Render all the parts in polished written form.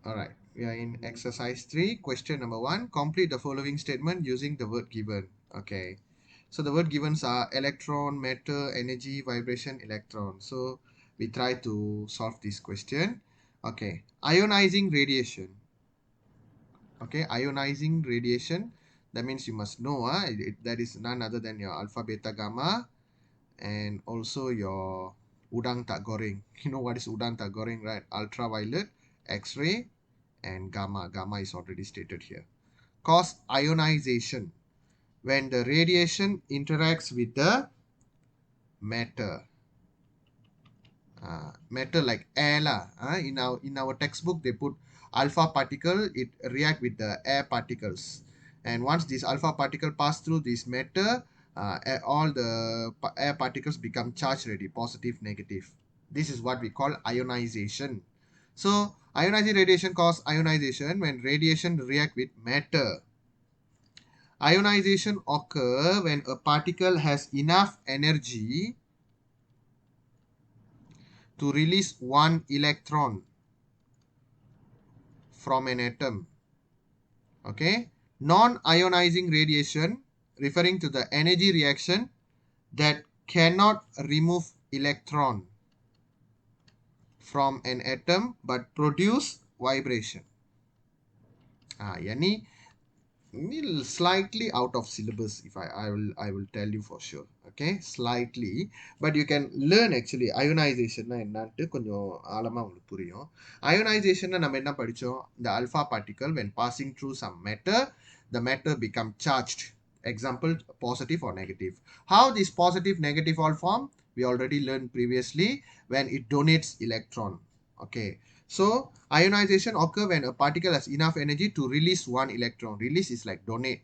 All right. We are in exercise 3, question number 1. Complete the following statement using the word given. Okay. So the word givens are electron, matter, energy, vibration, electron. So we try to solve this question. Okay. Ionizing radiation. Okay. Ionizing radiation. That means you must know that is none other than your alpha, beta, gamma, and also your udang tak goreng. You know what is udang tak goreng, right? Ultraviolet, X-ray, and gamma. Gamma is already stated here. Cause ionization when the radiation interacts with the matter. Matter like air lah. In our textbook they put alpha particle, it react with the air particles, and once this alpha particle pass through this matter, all the air particles become charged already, positive, negative. This is what we call ionization. So ionizing radiation cause ionization when radiation react with matter. Ionization occur when a particle has enough energy to release one electron from an atom. Okay. Non-ionizing radiation referring to the energy reaction that cannot remove electron from an atom but produce vibration. Yani slightly out of syllabus, if I will tell you for sure. Okay, slightly, but you can learn actually ionization என்னன்ட்டு கொஞ்சம் ஆழமா உங்களுக்கு புரியும். Ionization நம்ம என்ன படிச்சோம்? The alpha particle when passing through some matter, the matter become charged. Example, positive or negative. How this positive negative all form? We already learned previously when it donates electron. Okay, so ionization occur when a particle has enough energy to release one electron. Release is like donate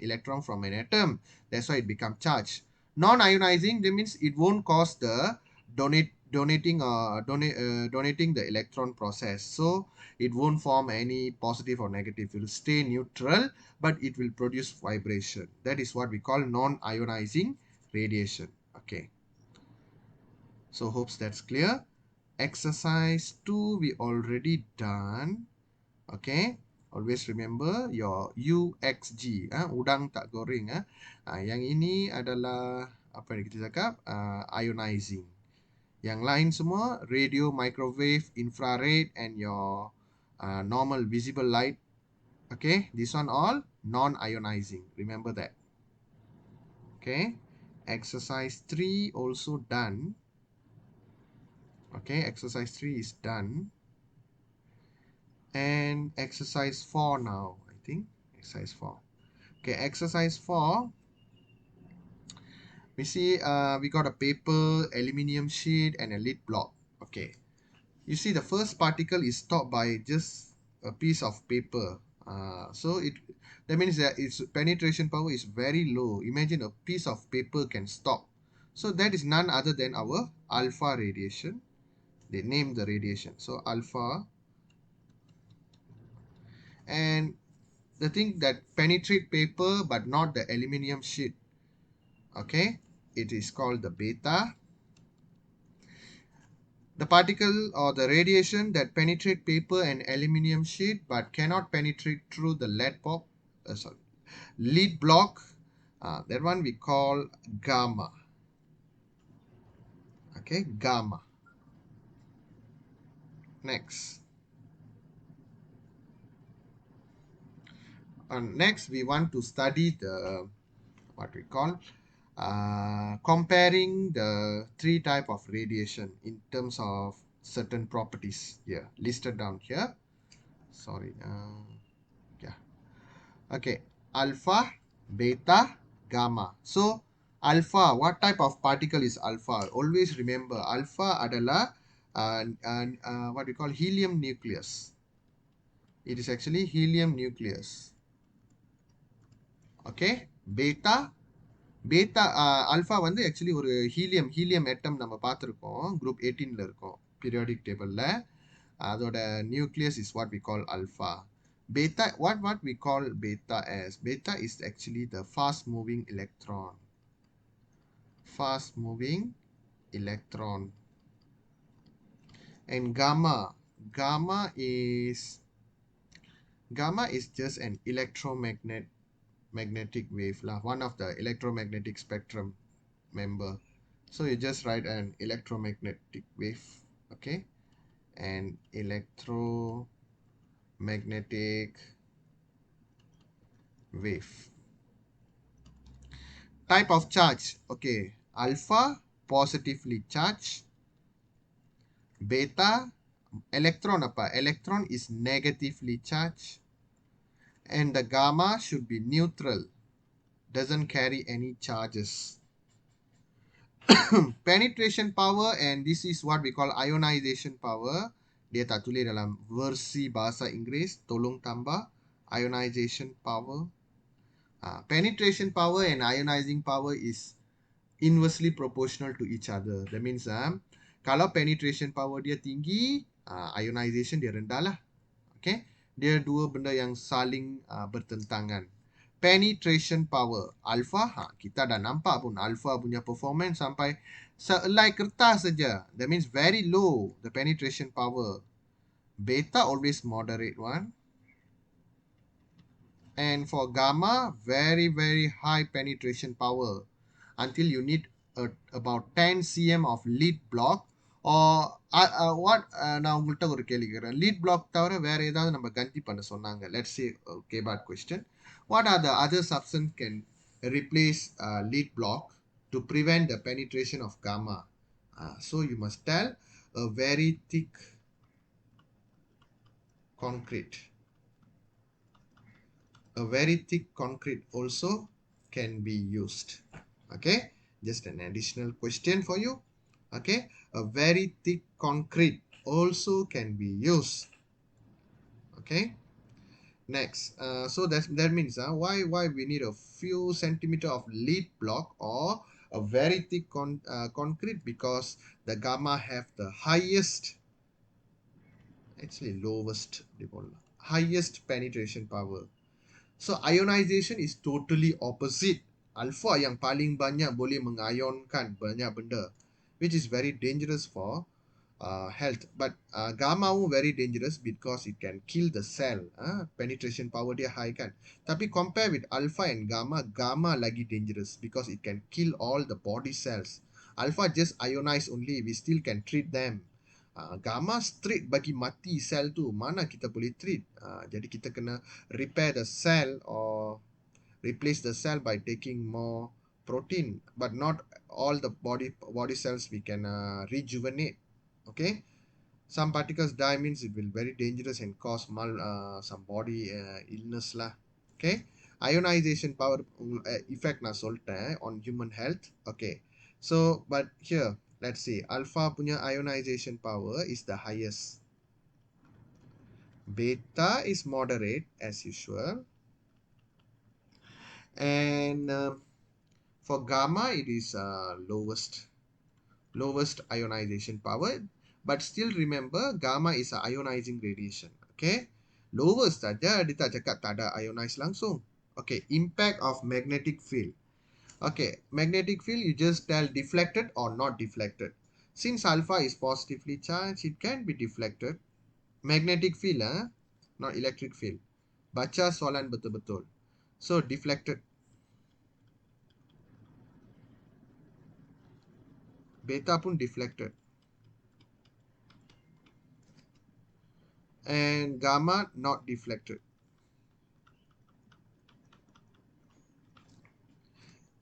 electron from an atom. That's why it becomes charged. Non-ionizing, that means it won't cause the donating the electron process. So it won't form any positive or negative. It will stay neutral, but it will produce vibration. That is what we call non-ionizing radiation. Okay. So hopes that's clear. Exercise 2 we already done. Okay, always remember your UXG, udang tak goreng. Yang ini adalah apa yang kita cakap, ionizing. Yang lain semua radio, microwave, infrared, and your normal visible light. Okay, this one all non-ionizing. Remember that. Okay, exercise 3 also done. Okay, exercise 3 is done. And exercise 4 now, I think. Exercise 4. Okay, exercise 4. We see we got a paper, aluminium sheet, and a lead block. Okay. You see the first particle is stopped by just a piece of paper. So that means that its penetration power is very low. Imagine a piece of paper can stop. So that is none other than our alpha radiation. They name the radiation. So alpha. And the thing that penetrate paper but not the aluminium sheet, okay, it is called the beta. The particle or the radiation that penetrate paper and aluminium sheet but cannot penetrate through the lead block, that one we call gamma. Okay, gamma. Next, next we want to study the what we call comparing the three type of radiation in terms of certain properties here listed down here. Sorry. Yeah. Okay. Alpha, beta, gamma. So alpha, what type of particle is alpha? Always remember alpha adalah what we call helium nucleus. It is actually helium nucleus. Okay. Beta alpha வந்து actually ஒரு helium atom நம்ம பார்த்துருக்கோம் group 18ல இருக்கும் periodic டேபிளில். அதோட nucleus is what we call alpha. Beta, what we call beta as? Beta is actually the fast moving electron. Fast moving electron. And gamma is Gamma is just an magnetic wave lah, one of the electromagnetic spectrum member. So you just write an electromagnetic wave, okay? An electromagnetic wave. Type of charge, okay. Alpha, positively charged. Beta, electron apa? Electron is negatively charged. And the gamma should be neutral, doesn't carry any charges. Penetration power, and this is what we call ionization power. Dia tak tulis dalam versi bahasa Inggeris, tolong tambah ionization power. Penetration power and ionizing power is inversely proportional to each other. That means kalau penetration power dia tinggi, ionization dia rendah lah. Okay, dia dua benda yang saling bertentangan. Penetration power alpha, kita dah nampak pun alpha punya performance sampai sehelai kertas saja. That means very low the penetration power. Beta always moderate one. And for gamma, very high penetration power until you need about 10 cm of lead block. Or what நான் உங்கள்கிட்ட ஒரு கேள்வி கேட்குறேன். Lead black தவிர வேற ஏதாவது நம்ம கந்தி பண்ண சொன்னாங்க. Let's say okay bad question. What are the other substance can replace lead block to prevent the penetration of gamma? So you must tell a very thick concrete. A very thick concrete also can be used. Okay, just an additional question for you. Okay, a very thick concrete also can be used. Okay, next, so that means why we need a few centimeter of lead block or a very thick concrete, because the gamma have the highest, actually lowest, highest penetration power. So ionization is totally opposite. Alpha yang paling banyak boleh mengionkan banyak benda, which is very dangerous for health. But gamma very dangerous because it can kill the cell. Penetration power dia high kan. Tapi compare with alpha and gamma, gamma lagi dangerous because it can kill all the body cells. Alpha just ionize only, we still can treat them. Gamma straight bagi mati sel tu, mana kita boleh treat. Jadi kita kena repair the cell or replace the cell by taking more protein, but not all the body cells we can rejuvenate. Okay, some particles die means it will very dangerous and cause some body illness lah. Okay, ionization power effect na solten on human health. Okay, so but here let's see, alpha punya ionization power is the highest, beta is moderate as usual, and for gamma it is lowest ionization power. But still remember, gamma is a ionizing radiation. Okay, lowest saja, dia tak cakap tak ada ionize langsung. Okay, impact of magnetic field. Okay, magnetic field you just tell deflected or not deflected. Since alpha is positively charged, it can be deflected. Magnetic field not electric field. Baca soalan betul-betul. So deflected. Beta pun deflected. And gamma not deflected.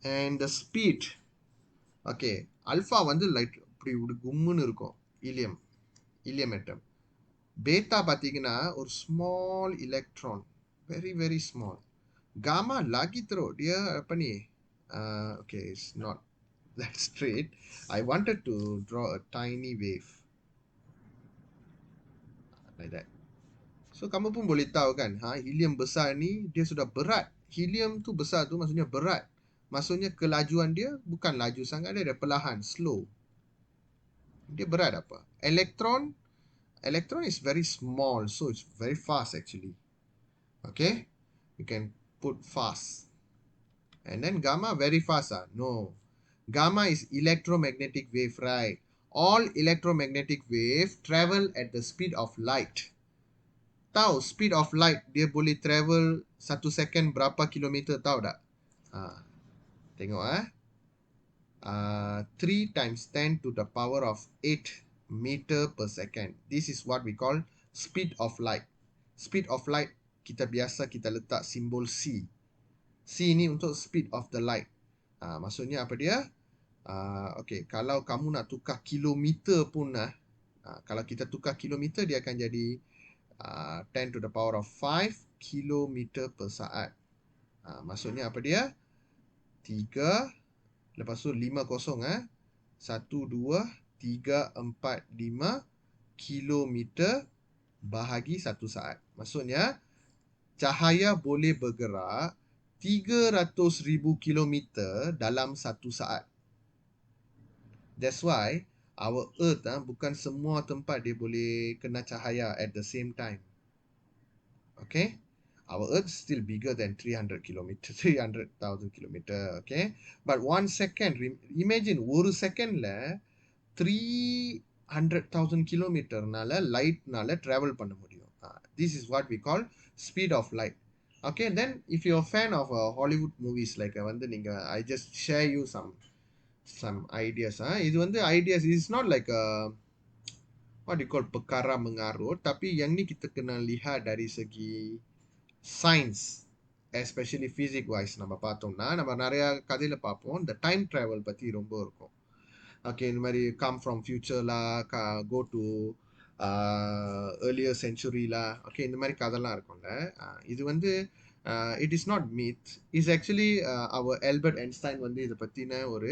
And the speed. Okay, alpha வந்து light இப்படி கும்முன்னு இருக்கும், helium atom. Beta பார்த்தீங்கன்னா ஒரு small electron, very small. Gamma lagi teruk, dia apa ni? Okay, it's not that straight. I wanted to draw a tiny wave like that. So kamu pun boleh tahu kan, helium besar ni dia sudah berat. Helium tu besar tu maksudnya berat. Maksudnya kelajuan dia bukan laju sangat, dia perlahan, slow. Dia berat apa? Electron is very small, so it's very fast actually. Okay, you can put fast. And then gamma very fast. No, gamma is electromagnetic wave, right? All electromagnetic wave travel at the speed of light. Tahu speed of light dia boleh travel 1 second berapa kilometer, tahu tak? Tengok 3 times 10 to the power of 8 meter per second. This is what we call speed of light. Speed of light kita letak simbol C. C ni untuk speed of the light. Maksudnya apa dia? Okay, kalau kamu nak tukar kilometer pun kalau kita tukar kilometer dia akan jadi 10 to the power of 5 kilometer per saat. Maksudnya apa dia? 3 lepas tu 5 kosong 1, 2, 3, 4, 5 kilometer bahagi 1 saat. Maksudnya cahaya boleh bergerak 300,000 kilometer dalam 1 saat. That's why our earth bukan semua tempat dia boleh kena cahaya at the same time. Okay? Our earth is still bigger than 300,000 kilometer. Okay? But 1 second, imagine 1 secondல 300,000 kilometerனால lightனால travel பண்ண முடியும். This is what we call speed of light. Okay, then if you're a fan of Hollywood movies, like I just share you some ideas. இது ideas, it's not like a what you call perkara mengarut, tapi yang ni kita kena lihat dari segi science, especially physics wise. நம்ம பார்த்தோம்னா நம்ம நிறைய கதையில பார்ப்போம், the time travel பத்தி ரொம்ப இருக்கும். Okay, இந்த மாதிரி come from future lah, go to earlier century lah. Okay, இந்த மாதிரி கதைலாம் இருக்கும்ல. இது it is not myth. It's actually our Albert Einstein இதை பத்தின ஒரு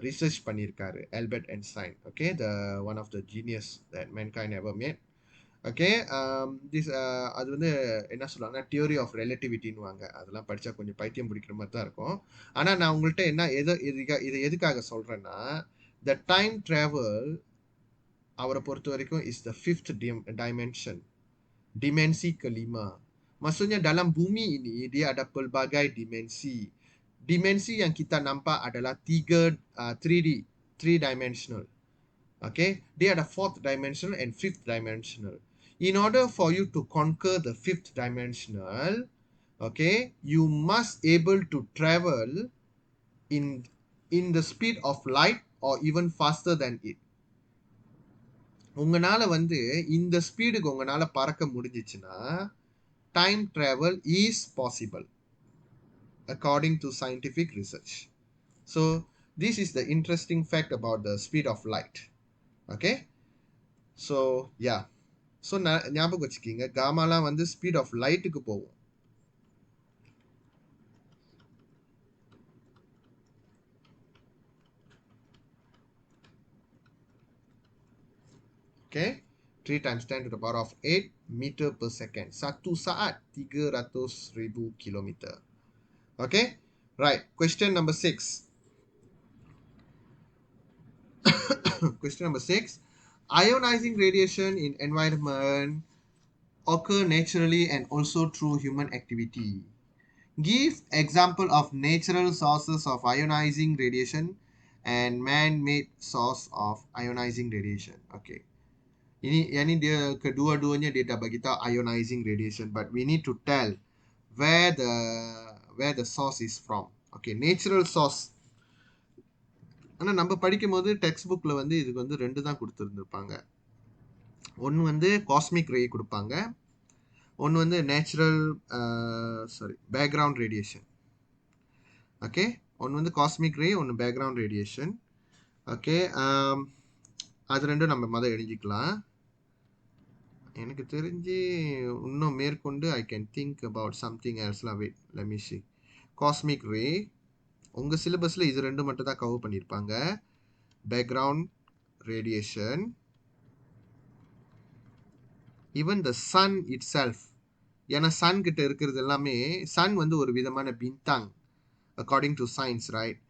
research பண்ணியிருக்காரு. Albert Einstein, okay, the one of the genius that mankind ever made. Okay, this அது என்ன சொல்லுவாங்கன்னா தியோரி ஆஃப் ரிலேட்டிவிட்டின்னுவாங்க. அதெல்லாம் படித்தா கொஞ்சம் பைத்தியம் பிடிக்கிற மாதிரி தான் இருக்கும். ஆனால் நான் உங்கள்கிட்ட இதை எதுக்காக சொல்கிறேன்னா, the time travel அவரை பொறுத்த வரைக்கும் is the 5th dimension, dimensi kelima. Maksudnya dalam bumi ini dia ada pelbagai dimensi. Dimensi yang kita nampak adalah 3D, 3-dimensional. Okay, dia ada 4th dimensional and 5th dimensional. In order for you to conquer the 5th dimensional, okay, you must able to travel in the speed of light or even faster than it. உங்களால இந்த ஸ்பீடுக்கு உங்களால பறக்க முடிஞ்சிச்சுன்னா time travel is possible according to scientific research. So this is the interesting fact about the speed of light. Okay, so yeah, so ஞாபகம் வச்சுக்கீங்க, காமாலாம் speed of லைட்டுக்கு போகும். Okay, 3 times 10 to the power of 8 meter per second. 1 saat 300,000 kilometer. Okay, right. Question number 6. Question number 6. Ionizing radiation in environment occur naturally and also through human activity. Give example of natural sources of ionizing radiation and man-made source of ionizing radiation. Okay. Ini dia kedua-duanya dia dah bagi tahu ionizing radiation, but we need to tell where the source is from. Okay, natural source. ஆனால் நம்ம படிக்கும் போது text புக்கில் இதுக்கு 2 தான் கொடுத்துருந்துருப்பாங்க. ஒன்று cosmic ரே கொடுப்பாங்க, ஒன்று நேச்சுரல் பேக்ரவுண்ட் ரேடியேஷன். ஓகே, ஒன்று காஸ்மிக் ரே, ஒன்று பேக்ரவுண்ட் ரேடியேஷன். ஓகே, அது 2 நம்ம எழுதிக்கலாம். எனக்கு தெரிஞ்சு இன்னும் மேற்கொண்டு I can think about something எல்ஸ்லாம். Wait, let me see. Cosmic ray உங்கள் சிலபஸில் இது 2 மட்டும் தான் கவர் பண்ணியிருப்பாங்க. Background radiation, even the sun itself. ஏன்னா சன் கிட்ட இருக்கிறது எல்லாமே, சன் ஒரு விதமான பின்தாங் அக்கார்டிங் டு சயின்ஸ், ரைட்?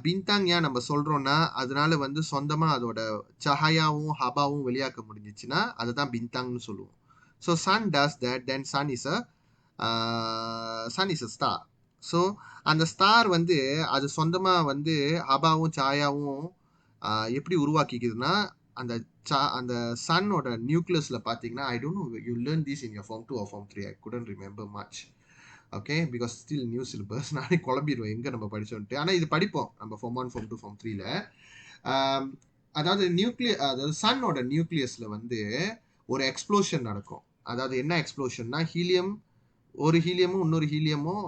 பின்தாங் ஏன் நம்ம சொல்கிறோன்னா, அதனால சொந்தமாக அதோட சஹாயாவும் ஹபாவும் வெளியாக்க முடிஞ்சிச்சுன்னா அதை தான் பின்தாங்னு சொல்லுவோம். So sun does that, then sun is a star. So அந்த ஸ்டார் அது சொந்தமாக ஹபாவும் சாயாவும் எப்படி உருவாக்கிக்குதுன்னா, அந்த சன்னோட நியூக்ளியஸ்ல பார்த்தீங்கன்னா, I don't know you learn this in your form 2 or form 3. I couldn't remember much. Okay, because still new syllabus. நானே குழம்பிடுவேன் எங்கே நம்ம படிச்சோன்ட்டு. ஆனால் இது படிப்போம் நம்ம ஃபார்ம் 1, ஃபார்ம் 2, ஃபார்ம் 3ல. அதாவது சன்னோட நியூக்ளியஸ்ல வந்து ஒரு எக்ஸ்ப்ளோஷன் நடக்கும். அதாவது என்ன எக்ஸ்ப்ளோஷன்னா, ஒரு ஹீலியமும் இன்னொரு ஹீலியமும்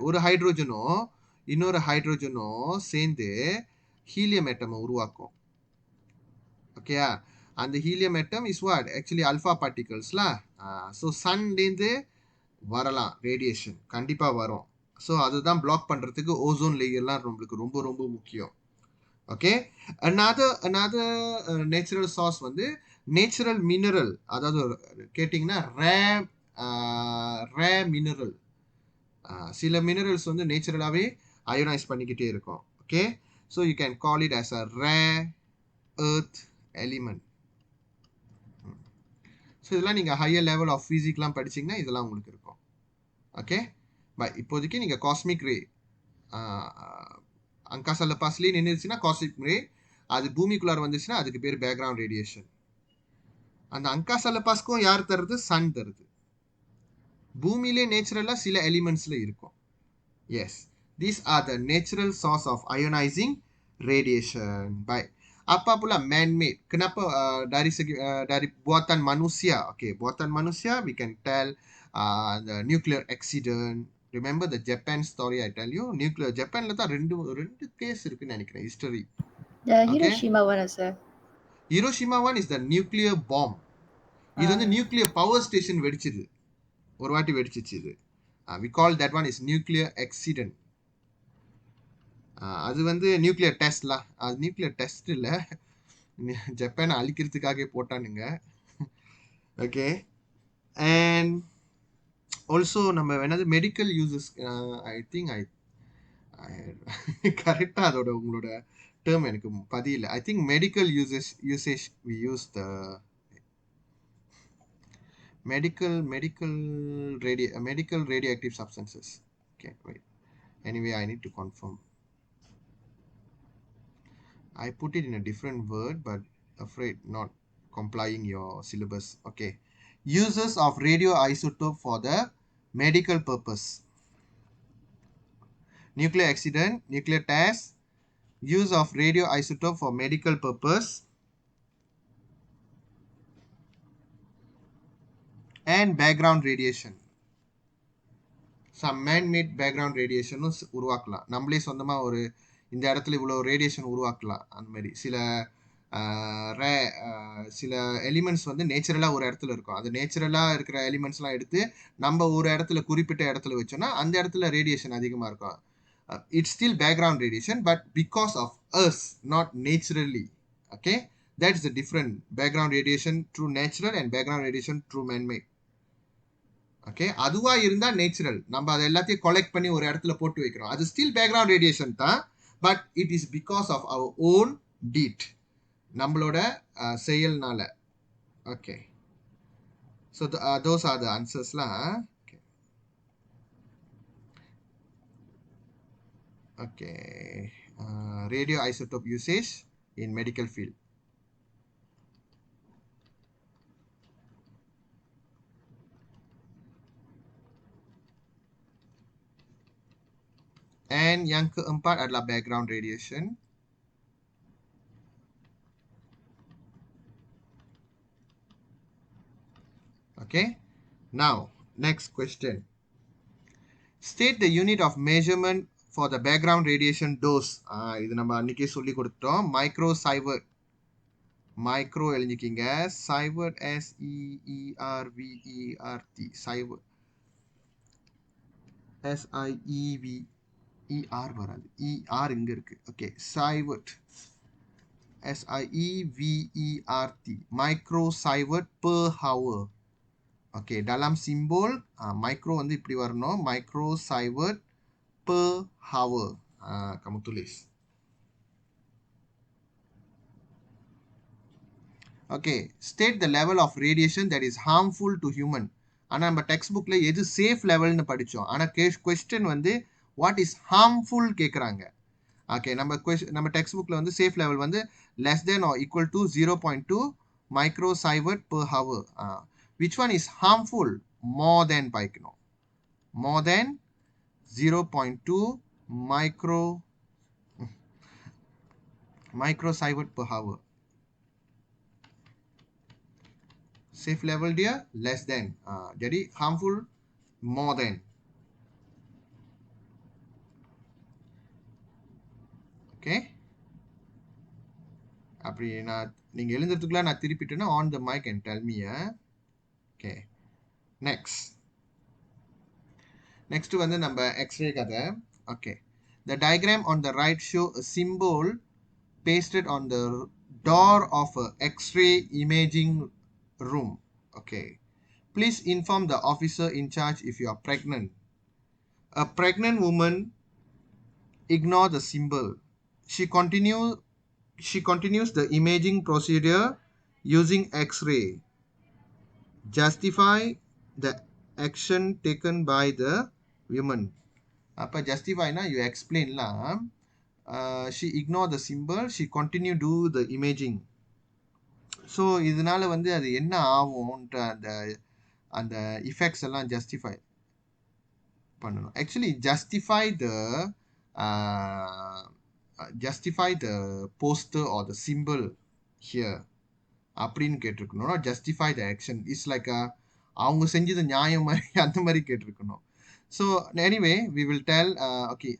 ஒரு ஹைட்ரோஜனும் இன்னொரு ஹைட்ரோஜனும் சேர்ந்து ஹீலியம் ஆட்டமை உருவாக்கும். ஓகேயா? அந்த helium atom is what actually alpha பார்ட்டிகல்ஸ்லாம். ஸோ சன்லேருந்து வரலாம் ரேடியேஷன், கண்டிப்பாக வரும். ஸோ அதுதான் பிளாக் பண்ணுறதுக்கு ஓசோன் லேயர்லாம் நம்மளுக்கு ரொம்ப ரொம்ப முக்கியம். ஓகே, another நேச்சுரல் சார்ஸ் வந்து நேச்சுரல் மினரல். அதாவது கேட்டிங்கன்னா ரே மினரல். சில மினரல்ஸ் வந்து நேச்சுரலாகவே அயோனைஸ் பண்ணிக்கிட்டே இருக்கும். Okay, so you can call it as a rare earth element. So இதெல்லாம் நீங்கள் ஹையர் லெவல் ஆஃப் ஃபிசிக்ஸ்லாம் படிச்சிங்கன்னா இதெல்லாம் உங்களுக்கு இருக்கும். ஓகே, இப்போதைக்கு நீங்கள் காஸ்மிக் ரே அங்காசா லெப்பாஸ்லேயே நின்றுச்சுன்னா காஸ்மிக் ரே, அது பூமிக்குள்ளார வந்துச்சுன்னா அதுக்கு பேர் பேக்ரவுண்ட் ரேடியேஷன். அந்த அங்காசா லெப்பாஸ்க்கும் யார் தருது? சன் தருது. பூமியிலே நேச்சுரலாக சில எலிமெண்ட்ஸில் இருக்கும். Yes, these are the natural sources of ionising radiation. Baik. Apa pula man-made? Kenapa dari buatan manusia? Okay, buatan manusia we can tell the nuclear accident. Remember the Japan story I tell you? Nuclear Japanல தான் ரெண்டு case இருக்குன்னு நினைக்கிறேன் history. The Hiroshima one, sir. Hiroshima one is the nuclear bomb. இது வந்து nuclear power station வெடிச்சது, ஒரு வாட்டி வெடிச்சிச்சு இது. we call that one is nuclear accident. அது வந்து நியூக்ளியர் டெஸ்ட்லாம். அது நியூக்ளியர் டெஸ்ட் இல்லை, ஜப்பானை அழிக்கிறதுக்காக போட்டானுங்க. ஓகே, அண்ட் ஆல்சோ நம்ம வேணாது மெடிக்கல் யூசஸ், ஐ திங்க் கரெக்டாக அதோட உங்களோட டேர்ம் எனக்கு பதியல. I think medical usage we use the medical radioactive substances. Okay, wait. Anyway, I need to confirm. I put it in a different word, but afraid not complying your syllabus. Okay. Uses of radioisotope for the medical purpose. Nuclear accident, nuclear test, use of radioisotope for medical purpose, and background radiation. Some man-made background radiation உருவாக்கலாம். நம்மளே சொந்தமாக ஒரு இந்த இடத்துல இவ்வளோ radiation உருவாக்கலாம். அந்த மாதிரி சில எலிமெண்ட்ஸ் வந்து நேச்சுரலாக ஒரு இடத்துல இருக்கும். அது நேச்சுரலாக இருக்கிற எலிமெண்ட்ஸ்லாம் எடுத்து நம்ம ஒரு இடத்துல குறிப்பிட்ட இடத்துல வச்சோன்னா அந்த இடத்துல ரேடியேஷன் அதிகமாக இருக்கும். It's still background radiation, but because of ours, not naturally. Okay, that's the different. Background radiation through natural and background radiation through manmade. Okay, அதுவாக இருந்தால் நேச்சுரல், நம்ம அதை எல்லாத்தையும் கலெக்ட் பண்ணி ஒரு இடத்துல போட்டு வைக்கிறோம், அது ஸ்டில் பேக்ரவுண்ட் ரேடியேஷன் தான், but it is because of our own deed, நம்மளோட செயல்னால. Okay, so those are the ஆன்சர்ஸ்லாம். Okay, radioisotope usage in medical field. And yang keempat adalah background radiation. Okay. Now, next question. State the unit of measurement for the background radiation dose. இது நம்ம அன்னைக்கே சொல்லி கொடுத்தோம். Microsievert. Micro எழுதிக்கிங்க. Sievert SEERVERT. Sievert SIEVER வராது. ER இங்க இருக்கு. Okay, sievert SIEVERT. Microsievert per hour. ஓகே, dalam simbol micro வந்து இப்படி வரணும். மைக்ரோசைவர்ட் per hour. kamu tulis. Okay, state the level of radiation that is harmful to human. ஆனால் நம்ம டெக்ஸ்ட் புக்கில் எது சேஃப் லெவல்னு படித்தோம், ஆனால் கொஸ்டின் வந்து வாட் இஸ் ஹார்ம்ஃபுல் கேட்குறாங்க. ஓகே, நம்ம டெக்ஸ்ட் புக்கில் வந்து சேஃப் லெவல் வந்து less than or equal to 0.2 microsievert per hour. Which one is harmful? More than paikano. More than 0.2 microsievert per hour. Safe level dia less than. Jadi harmful more than. Okay. அப்படி நான் நீங்கள் எழுந்துறதுக்குள்ள நான் திருப்பிட்டேன்னா on the mic and tell me. Okay. Next வந்து நம்ம X-ray கதை. Okay. The diagram on the right show a symbol pasted on the door of a X-ray imaging room. Okay. Please inform the officer in charge if you are pregnant. A pregnant woman ignore the symbol. She continues the imaging procedure using X-ray. Justify the action taken by the woman. Apa justify na you explain lah. She ignore the symbol. She continue do the imaging. So இதனால வந்து அது என்ன ஆகும்ன்ற அந்த அந்த effects எல்லாம் justify பண்ணணும். Actually justify the poster or the symbol here அப்படின்னு கேட்டிருக்கணும். Not justify the action. It's like அவங்க செஞ்சது நியாயம் மாதிரி அந்த மாதிரி கேட்டிருக்கணும். So anyway we will tell okay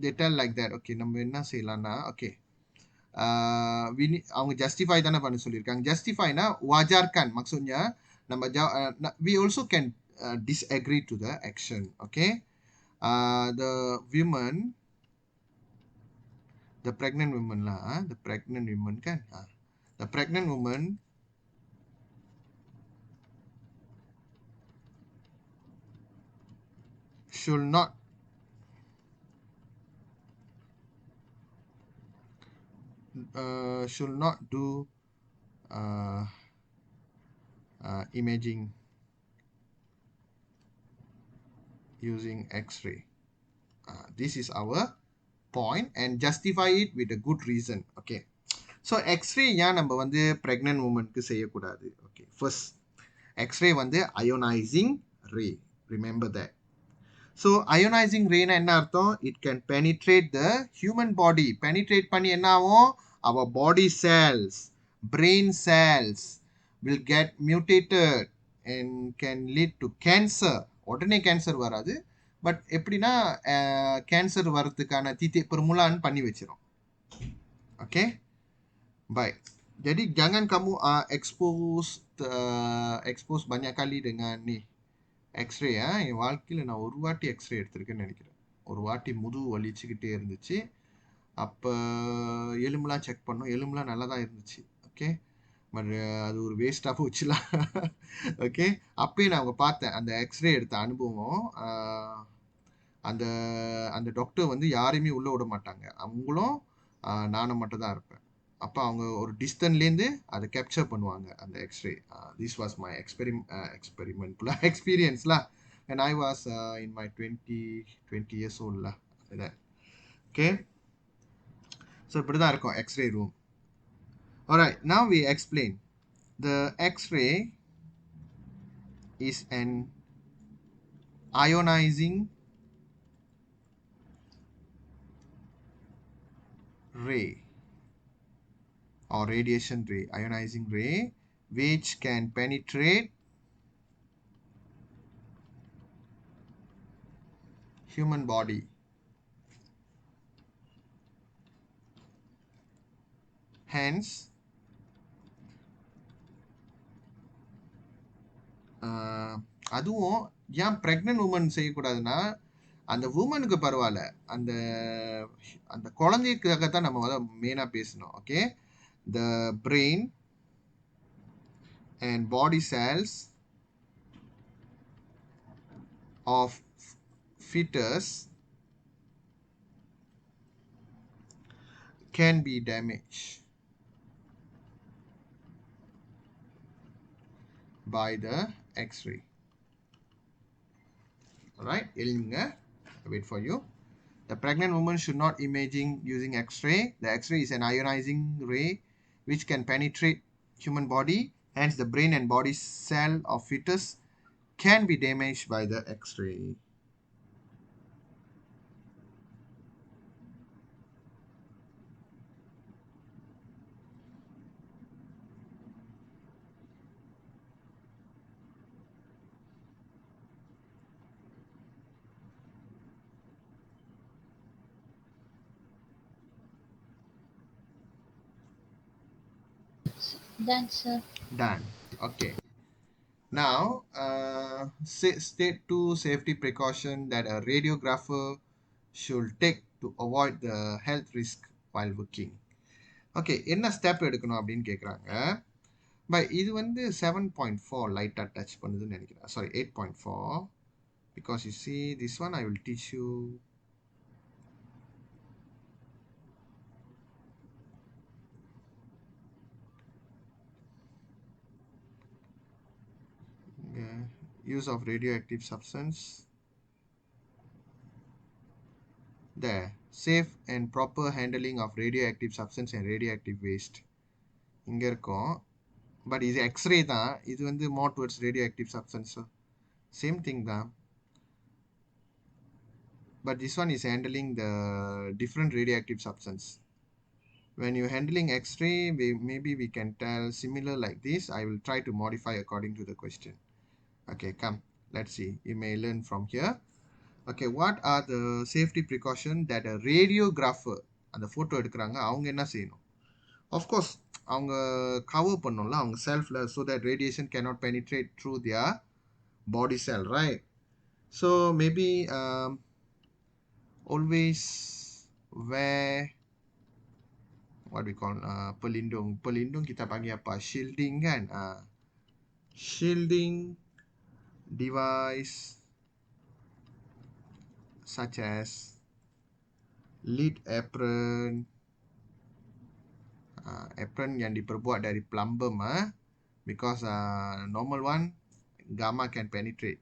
they tell like that. Okay நம்ம என்ன செய்யலாம்னா okay அவங்க justify தானே பண்ண சொல்லியிருக்காங்க. Justifyனா wajarkan maksudnya நம்ம we also can disagree to the action. Okay. The woman, the pregnant woman lah, the pregnant woman kan, the pregnant woman should not do imaging using X-ray. This is our point and justify it with a good reason. Okay. So X-ray ஏன் நம்ம வந்து pregnant womanக்கு செய்யக்கூடாது? Okay. First, X-ray வந்து ionizing ray. Remember that. So ionizing ray என்ன அர்த்தம்? It can penetrate the human body. Penetrate பண்ணி என்ன ஆகும்? Our body cells, brain cells will get mutated and can lead to cancer. உடனே cancer வராது. But எப்படின்னா cancer வர்றதுக்கான titik permulaan பண்ணி வச்சிரும். Okay. Baik. Jadi jangan kamu expose banyak kali dengan ni X-ray. என் வாழ்க்கையில் நான் ஒரு வாட்டி X-ray எடுத்திருக்கேன்னு நினைக்கிறேன். ஒரு வாட்டி முதுகு வலிச்சுக்கிட்டே இருந்துச்சு. அப்போ எலும்புலாம் செக் பண்ணோம். எலும்புலாம் நல்லா தான் இருந்துச்சு. ஓகே. பட் அது ஒரு வேஸ்ட்டாக போச்சுலாம். ஓகே. அப்பயே நான் அவங்க பார்த்தேன் அந்த X-ray எடுத்த அனுபவம். அந்த அந்த டாக்டர் வந்து யாரையுமே உள்ளே விட மாட்டாங்க. அவங்களும் நானும் மட்டும் தான் இருப்பேன். அப்போ அவங்க ஒரு டிஸ்டன்ஸ்லேருந்து அதை கேப்சர் பண்ணுவாங்க அந்த X-ray. திஸ் வாஸ் மை எக்ஸ்பீரியன்ஸ்லாம் when I was in my 20 years old lah. Okay. So இப்படி தான் இருக்கும் X-ray room. Alright, now we explain. The X-ray is an ionizing ray or radiation ray, ionizing ray, which can penetrate human body. Hence, அதுவும் ஏன் pregnant woman செய்யக்கூடாதுன்னா அந்த உமனுக்கு பரவாயில்ல, அந்த அந்த குழந்தைக்காகத்தான் நம்ம வந்து மெயினாக பேசணும். Okay. The brain and body cells of fetus can be damaged by the X-ray. Alright, எழுதுங்க. Wait for you. The pregnant woman should not imaging using X-ray. The X-ray is an ionizing ray which can penetrate human body. Hence, the brain and body cell of fetus can be damaged by the X-ray. Done, sir. Done. Okay. Now, state two safety precaution that a radiographer should take to avoid the health risk while working. Okay, என்ன step எடுக்கணும் அப்படின்னு கேட்குறாங்க. But இது வந்து 7.4 லைட்டாக touch பண்ணுதுன்னு நினைக்கிறேன். Sorry 8.4 because you see this one I will teach you. Use of radioactive substance. There. Safe and proper handling of radioactive substance and radioactive waste. இங்கே இருக்கும். பட் இது எக்ஸ்ரே தான். இது வந்து more towards radioactive substance. Same thing தான். But this one is handling the different radioactive substance. When you're handling X-ray, maybe we can tell similar like this. I will try to modify according to the question. Okay, come. Let's see. You may learn from here. Okay, what are the safety precautions that a radiographer அந்த photo எடுக்கிறாங்க அவங்க என்ன செய்யணும்? Of course, அவங்க cover பண்ணணும்ல அவங்க செல்ஃபில் so that radiation cannot penetrate through their body cell, right? So maybe always wear what we call pelindung. Pelindung kita panggil apa? Shielding kan? Shielding device such as lid apron, apron yang diperbuat dari plumbum, because normal one gamma can penetrate.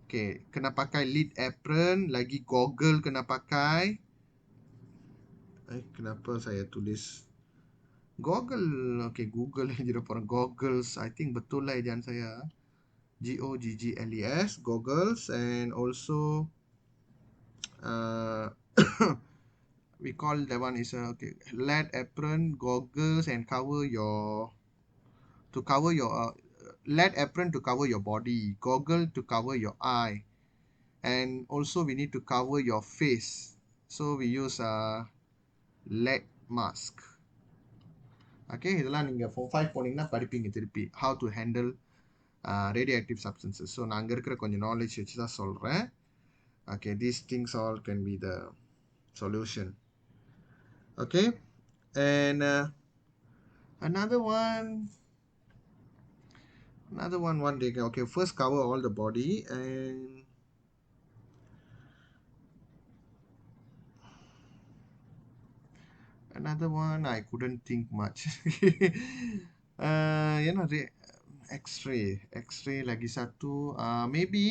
Okay, kena pakai lid apron, lagi goggle kena pakai. Kenapa saya tulis goggle? Okay, Google je orang goggles. I think betul lah ejaan saya. Goggles, goggles, and also we call that one is okay, lead apron, goggles, and lead apron to cover your body, goggle to cover your eye, and also we need to cover your face. So we use lead mask. Okay, இதெல்லாம் நீங்கள் form 5 போனீங்கன்னா படிப்பீங்க திருப்பி how to handle radioactive substances. So நான் அங்கே இருக்கிற கொஞ்சம் knowledge வச்சு தான் சொல்கிறேன். Okay, these things all can be the solution. Okay, and another one one day. Okay, first cover all the body, and another one I couldn't think much. X-ray lagi satu, maybe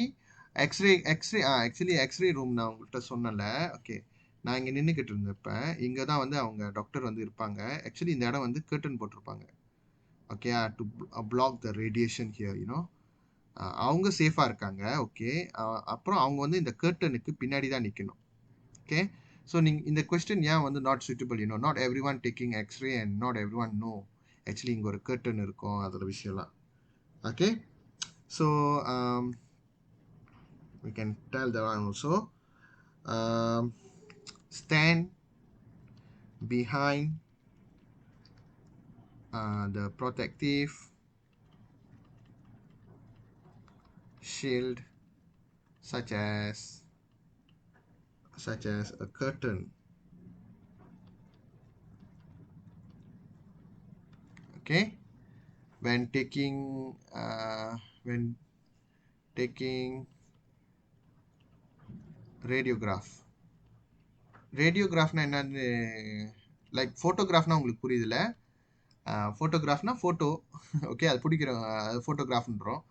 X-ray actually X-ray room நான் உங்கள்கிட்ட சொன்னல. Okay, நான் இங்கே நின்றுக்கிட்டு இருந்தப்பேன். இங்கே தான் வந்து அவங்க டாக்டர் வந்து இருப்பாங்க. ஆக்சுவலி இந்த இடம் வந்து கர்டன் போட்டிருப்பாங்க. Okay, to block the radiation here you know. அவங்க சேஃபாக இருக்காங்க. ஓகே, அப்புறம் அவங்க வந்து இந்த கர்டனுக்கு பின்னாடி தான் நிற்கணும். ஓகே, ஸோ நீங்கள் இந்த கொஸ்டின் ஏன் வந்து not suitable you know, not every one taking x ray and not every one no actually இங்கே ஒரு கர்டன் இருக்கும் அதோட விஷயம்லாம். Okay, so we can tell that one also. Stand behind the protective shield such as a curtain. Okay, when taking ரேடியோகிராஃப்னா என்னன்னு like ஃபோட்டோகிராஃப்னா உங்களுக்கு புரியுதுல்ல. ஃபோட்டோகிராஃப்னா photo. Okay, அது பிடிக்கிற ஃபோட்டோகிராஃப்ன்றோம்.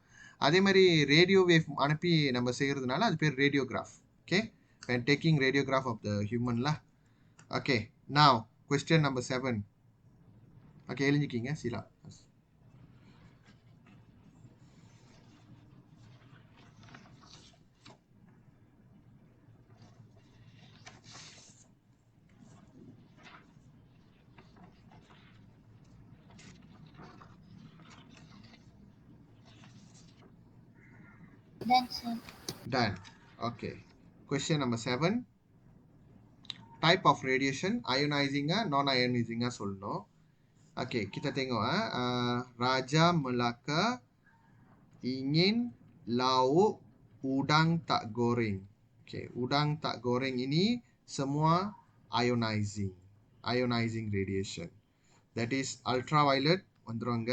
அதே மாதிரி ரேடியோ வேவ் அனுப்பி நம்ம செய்கிறதுனால அது பேர் radiograph. Okay, and taking radiograph of the human lah. Okay, now question number 7. Okay, எழுஞ்சிக்கிங்க sila. Done, sir. Done. Okay. Question number 7. Type of radiation, ionizing non-ionizing சொல்லணும். Okay, kita tengok Raja Melaka ingin lauk udang tak goreng. Okay, udang tak goreng ini semua ionizing. Ionizing radiation. That is ultraviolet வந்துருவாங்க.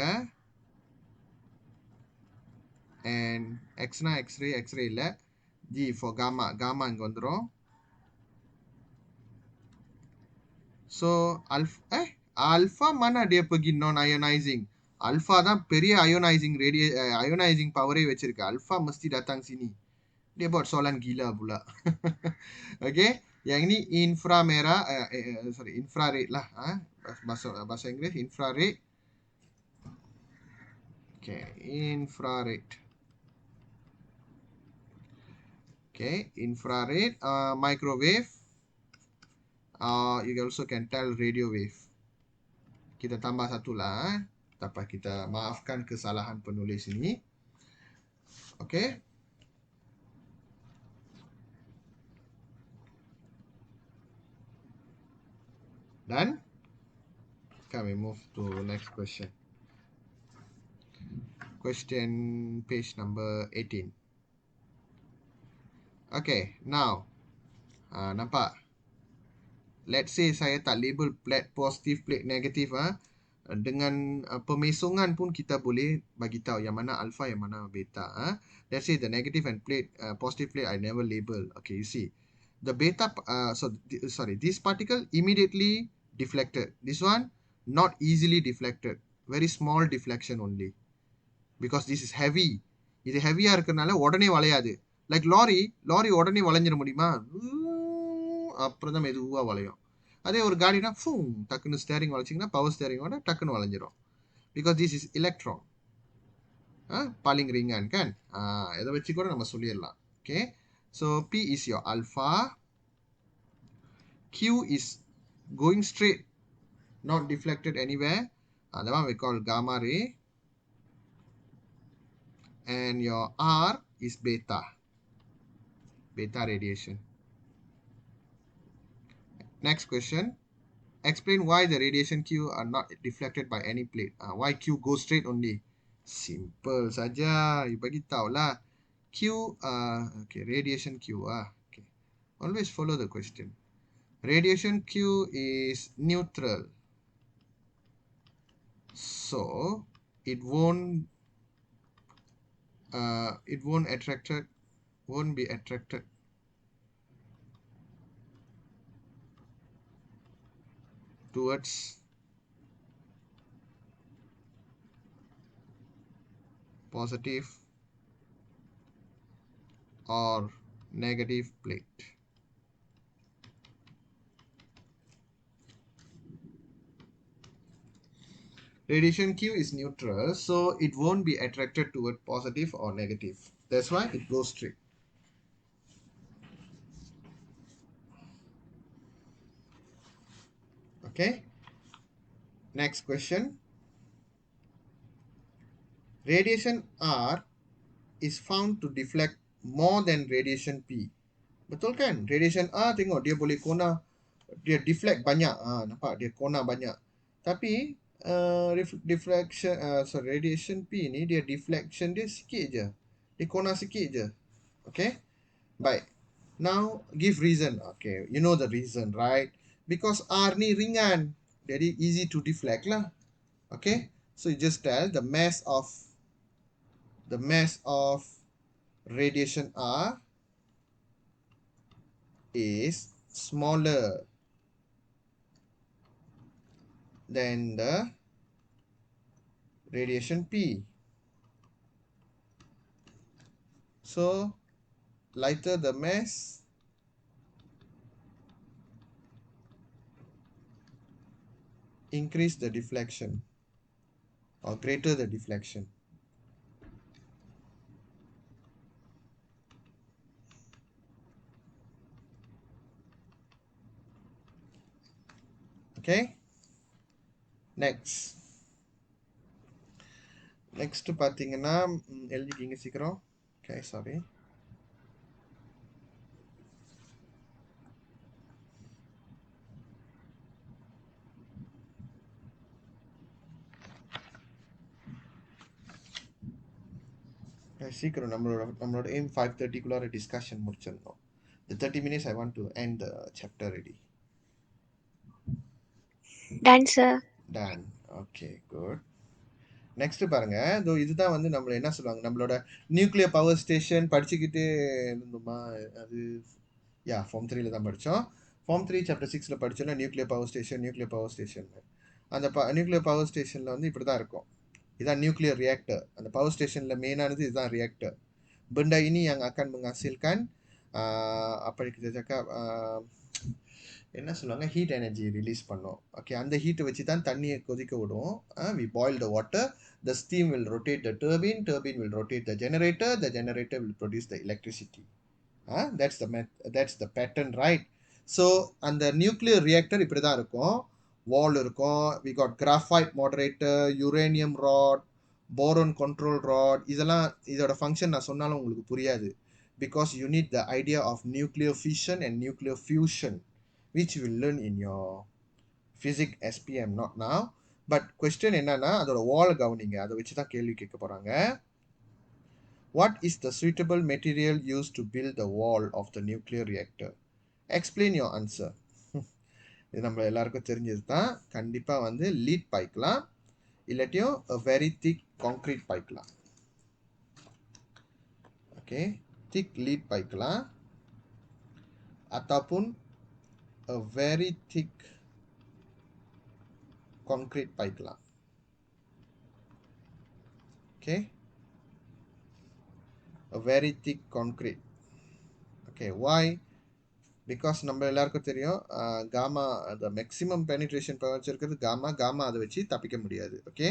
And X-னா X-ray, X-ray இல்ல. G for gamma. Gamma இங்க வந்துரும். So, alpha mana dia pergi non-ionizing? Alpha தான் பெரிய ionizing power வச்சிருக்கு. Alpha mesti datang sini. Dia buat soalan gila pula. Okay. Yang ni inframerah, infrared lah. Bahasa Inggeris, infrared. Okay, infrared. Okay, infrared, microwave. You also can tell radio wave. Kita tambah satu lah. Dapat kita maafkan kesalahan penulis ini. Okay. Done. Can we move to next question? Question page number 18. Okay, now. Nampak? Let's say saya tak label plate positif, plate negatif. Dengan pemesongan pun kita boleh bagi tahu yang mana alpha, yang mana beta. Let's say the negative and plate, positive plate I never label. Okay, you see. The beta, this particle immediately deflected. This one, not easily deflected. Very small deflection only. Because this is heavy. இது ஹெவியாக இருக்கிறதுனால உடனே வளையாது. Like lorry உடனே வளைஞ்சிட முடியுமா? அப்புறம் தான் மெதுவாக வளையும். அதே ஒரு காடினா டக்குன்னு ஸ்டேரிங் வளைச்சிங்கன்னா பவர் ஸ்டேரிங்கோட டக்குன்னு வளைஞ்சிரும். Because this is electron. பாலிங் ரிங்கான் கேன் இதை வச்சு கூட நம்ம சொல்லிடலாம். Okay, so P is your alpha. Q is going straight, not deflected anywhere. That one we call gamma ray. And your R is beta. Beta radiation. Next question. Explain why the radiation Q are not deflected by any plate. Why Q goes straight only? Simple saja. You bagi tahu lah. Q, okay, radiation Q. Okay. Always follow the question. Radiation Q is neutral. So, it won't be attracted towards positive or negative plate. Radiation Q is neutral, so it won't be attracted toward positive or negative. That's why it goes straight. Okay. Next question. Radiation R is found to deflect more than radiation P. Betul kan? Radiation R tengok dia boleh kona, dia deflect banyak. Nampak dia kona banyak. Tapi radiation P ni dia deflection dia sikit je. Dia kona sikit je. Okay? Baik. Now give reason. Okay, you know the reason, right? Because R ni ringan. Jadi easy to deflect lah. Okay? So you just tell the mass of radiation R is smaller than the radiation P. So lighter the mass, increase the deflection or greater the deflection. Okay, next பார்த்தீங்கன்னா எழுதிக்கிங்க சீக்கிரம். Okay, sorry. சீக்கிரம் நம்மளோட aim 5:30 discussion முடிச்சிடணும். The 30 minutes I want to end the chapter already. Done, sir. Done. Okay, good. Next பாருங்க, இதோ இதுதான் வந்து நம்மள என்ன சொல்லுவாங்க, நம்மளோட நியூக்ளியர் பவர் ஸ்டேஷன் படிச்சுக்கிட்டே இருந்தோமா? அது ஃபார்ம் 3ல தான் படித்தோம். ஃபார்ம் 3 சாப்டர் 6ல படிச்சோம்னா நியூக்ளியர் பவர் ஸ்டேஷன். அந்த நியூக்ளியர் பவர் ஸ்டேஷனில் வந்து இப்படி தான் இருக்கும். இதான் நியூக்ளியர் ரியாக்டர். அந்த பவர் ஸ்டேஷனில் மெயினானது இதுதான் reactor. Benda ini yang akan menghasilkan apa kita cakap என்ன சொல்லுவாங்க, ஹீட் எனர்ஜி ரிலீஸ் பண்ணோம். ஓகே, அந்த ஹீட்டை வச்சு தான் தண்ணியை கொதிக்க விடுவோம். We boil the water, the steam will rotate the turbine will rotate the generator will produce the electricity. That's the pattern, right? So அந்த நியூக்ளியர் ரியாக்டர் இப்படி தான் இருக்கும். வால் இருக்கும், we got graphite moderator, uranium rod, boron control rod. இதெல்லாம் இதோட function நான் சொன்னாலும் உங்களுக்கு புரியாது, because you need the idea of nuclear fission and nuclear fusion, which you will learn in your physics SPM, not now. But question என்னன்னா, அதோட வால் கவனிங்க, அதை வச்சு தான் கேள்வி கேட்க போறாங்க. What is the suitable material used to build the wall of the nuclear reactor? Explain your answer. இது நம்ம எல்லாருக்கும் தெரிஞ்சது தான். கண்டிப்பாக வந்து லீட் பாய்க்கலாம், இல்லாட்டியும் a very thick concrete பாய்க்கலாம். ஓகே, thick lead பாய்க்கலாம், ataupun a very thick concrete பாய்க்கலாம். Okay, a very thick concrete. Okay, why? Because நம்ம எல்லாருக்கும் தெரியும், gamma the maximum penetration power வச்சிருக்கிறது காமா அதை வச்சு தப்பிக்க முடியாது. Okay,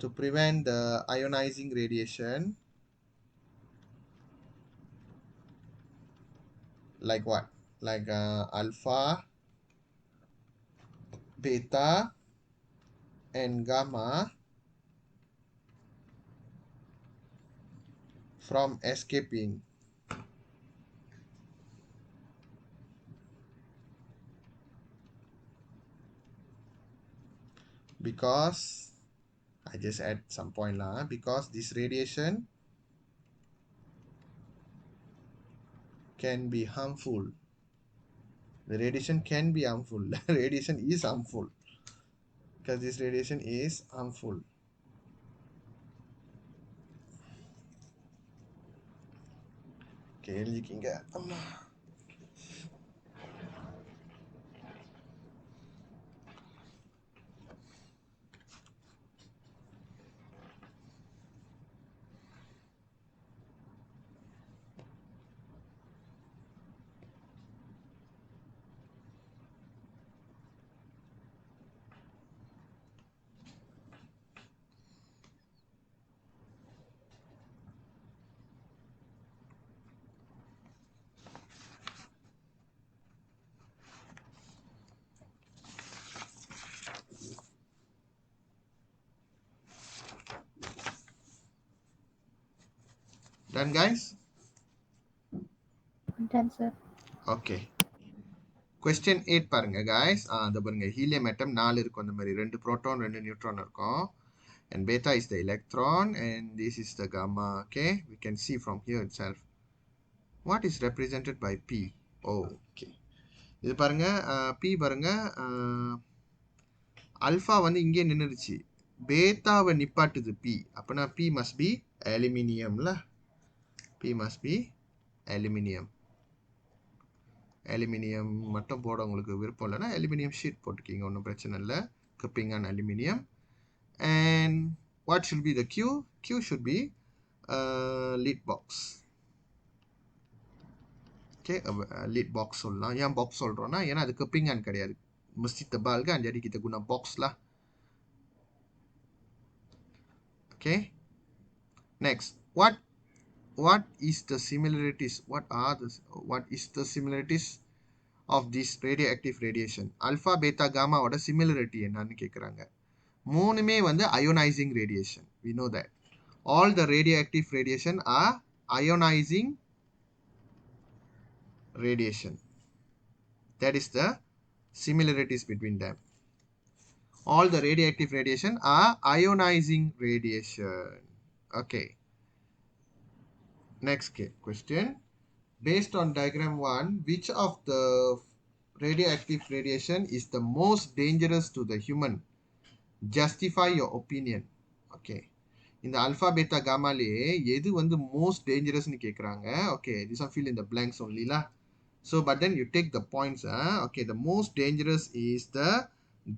to prevent the ionizing radiation, like what? Like alpha, beta and gamma from escaping. Because I just add some point lah, because this radiation can be harmful. The radiation can be harmful. Radiation is harmful, because this radiation is harmful. Okay, எழுதிக்கிங்க. அம்மா, done guys? Done, sir. Okay, question 8 பாருங்க guys. அந்த பாருங்க, helium atom 4 இருக்கும், அந்த மாதிரி 2 proton 2 neutron இருக்கும், and beta is the electron and this is the gamma. Okay, we can see from here itself. What is represented by P? Oh, okay, இது பாருங்க, P பாருங்க, அல்ஃபா வந்து இங்கே நின்றுச்சு, பேத்தாவை நிப்பாட்டுது P. அப்போனா P must be அலுமினியம்ல. P must be aluminium. Aluminium மட்டும் போட உங்களுக்கு விருப்பம் இல்லைன்னா அலுமினியம் ஷீட் போட்டுக்கிங்க, ஒன்றும் பிரச்சனை இல்லை. Keeping on aluminium. And what should be the Q? Q should be lead box. Okay, lid box சொல்லலாம். ஏன் box சொல்றோம்னா ஏன்னா அது கெப்பிங்கான் கிடையாது, mesti tebal kan, jadi kita guna box lah. Okay, next, what is the similarities, what is the similarities of this radioactive radiation? Alpha, beta, gamma ஓட similarity என்னன்னு கேக்குறாங்க. மூணுமே வந்து ionizing radiation, we know that all the radioactive radiation are ionizing radiation. That is the similarities between them. All the radioactive radiation are ionizing radiation. Okay, next question. Based on diagram 1, which of the radioactive radiation is the most dangerous to the human? Justify your opinion. Okay, இந்த alpha beta gamma லே எது வந்து most dangerous னு கேக்குறாங்க. Okay, this one fill in the blanks only lah. So but then you take the points. Okay, the most dangerous is the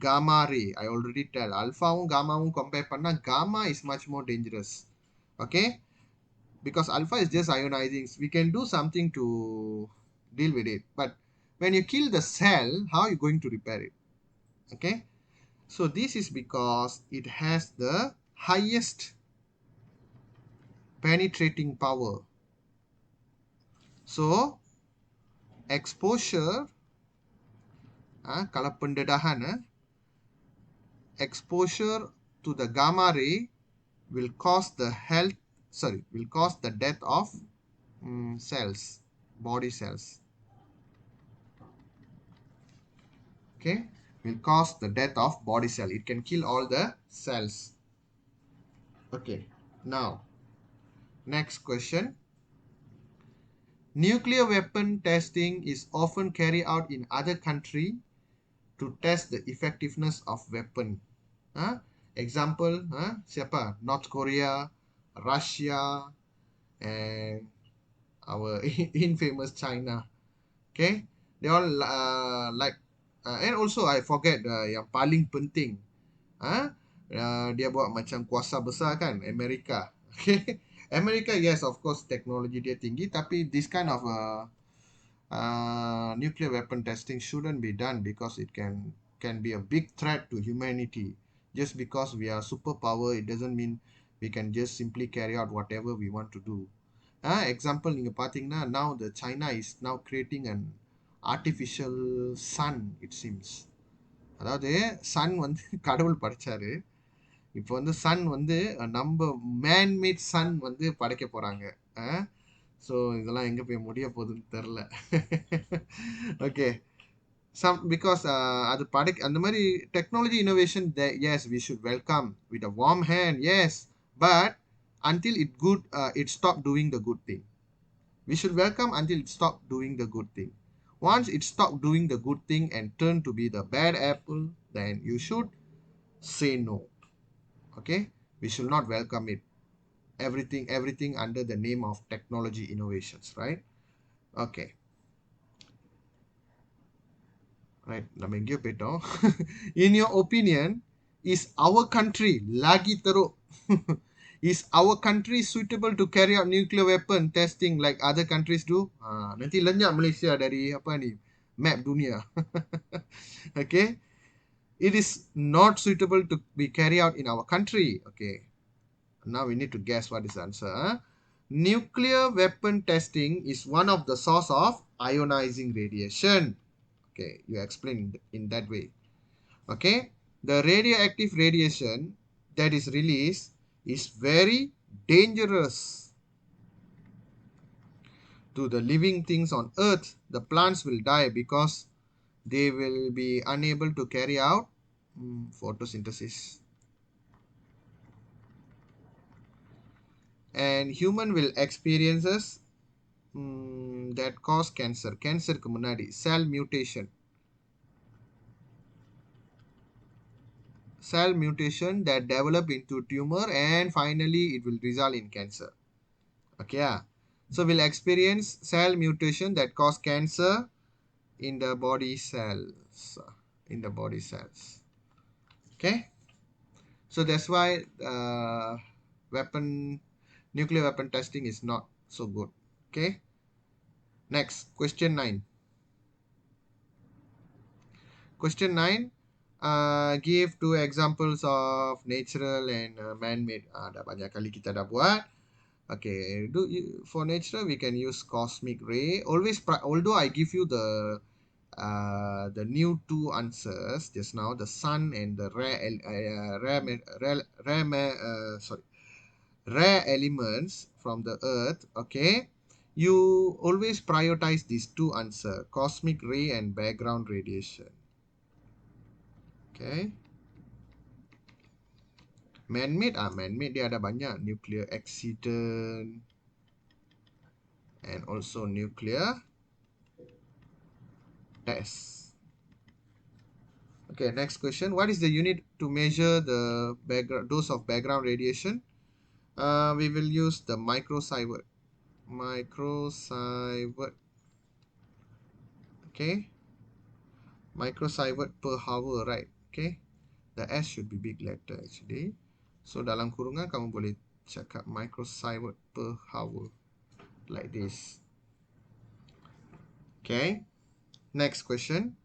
gamma ray. I already tell alpha வும் gamma வும் compare பண்ணா gamma is much more dangerous. Okay, because alpha is just ionizing, we can do something to deal with it, but when you kill the cell, how are you going to repair it? Okay, so this is because it has the highest penetrating power. So exposure, kalau pendedahan, exposure to the gamma ray will cause the death of cells, body cells. Okay, will cause the death of body cell. It can kill all the cells. Okay, now next question. Nuclear weapon testing is often carried out in other country to test the effectiveness of weapon. Example, siapa? North Korea, Russia, and our infamous China. Okay, they all like and also I forget yang paling penting, dia buat macam kuasa besar kan, Amerika. Okay, Amerika, yes, of course teknologi dia tinggi, tapi this kind of nuclear weapon testing shouldn't be done because it can be a big threat to humanity. Just because we are superpower, it doesn't mean we can just simply carry out whatever we want to do. Example, நீங்க பாத்தீங்கன்னா now the China is now creating an artificial sun, it seems. அதாவது Sun வந்து கடவுள் படைச்சாரு, இப்போ வந்து Sun வந்து நம்ம man-made Sun வந்து படைக்க போறாங்க. ஸோ இதெல்லாம் எங்கே போய் முடிய போகுதுன்னு தெரில. ஓகே, because அது படைக்க அந்த மாதிரி technology innovation, yes, we should welcome with a warm hand, yes, but until it stop doing the good thing. We should welcome until it stop doing the good thing. Once it stop doing the good thing and turn to be the bad apple, then you should say no. Okay, we should not welcome it. Everything under the name of technology innovations, right? Okay, right, நம்ம எங்கேயோ போயிட்டோம். In your opinion, is our country lagi teruk is our country suitable to carry out nuclear weapon testing like other countries do? Nanti lenyap Malaysia dari apa ni, map dunia. Okay, it is not suitable to be carried out in our country. Okay, now we need to guess what is the answer. Nuclear weapon testing is one of the source of ionizing radiation. Okay, you explain in that way. Okay, the radioactive radiation that is released is very dangerous to the living things on earth. The plants will die because they will be unable to carry out photosynthesis. And human will experiences that cause cancer. Cancer க்கு முன்னாடி cell mutation that develop into tumor, and finally it will result in cancer. Okay, so we'll experience cell mutation that cause cancer in the body cells. Okay, so that's why nuclear weapon testing is not so good. Okay, Next, question 9. Question 9. Give two examples of natural and man-made. Dah banyak kali kita dah buat. Okay, for natural we can use cosmic ray. Although I give you the new two answers just now, the sun and the rare elements from the earth. Okay, you always prioritize these two answers: cosmic ray and background radiation. Okay. Man-made, man-made dia ada banyak. Nuclear accident and also nuclear test. Okay, next question. What is the unit to measure the dose of background radiation? We will use the microsievert. Microsievert. Okay. Microsievert per hour, right? Okay. The S should be big letter actually. So dalam kurungan kamu boleh cakap microsievert per hour like this. Okay. Next question.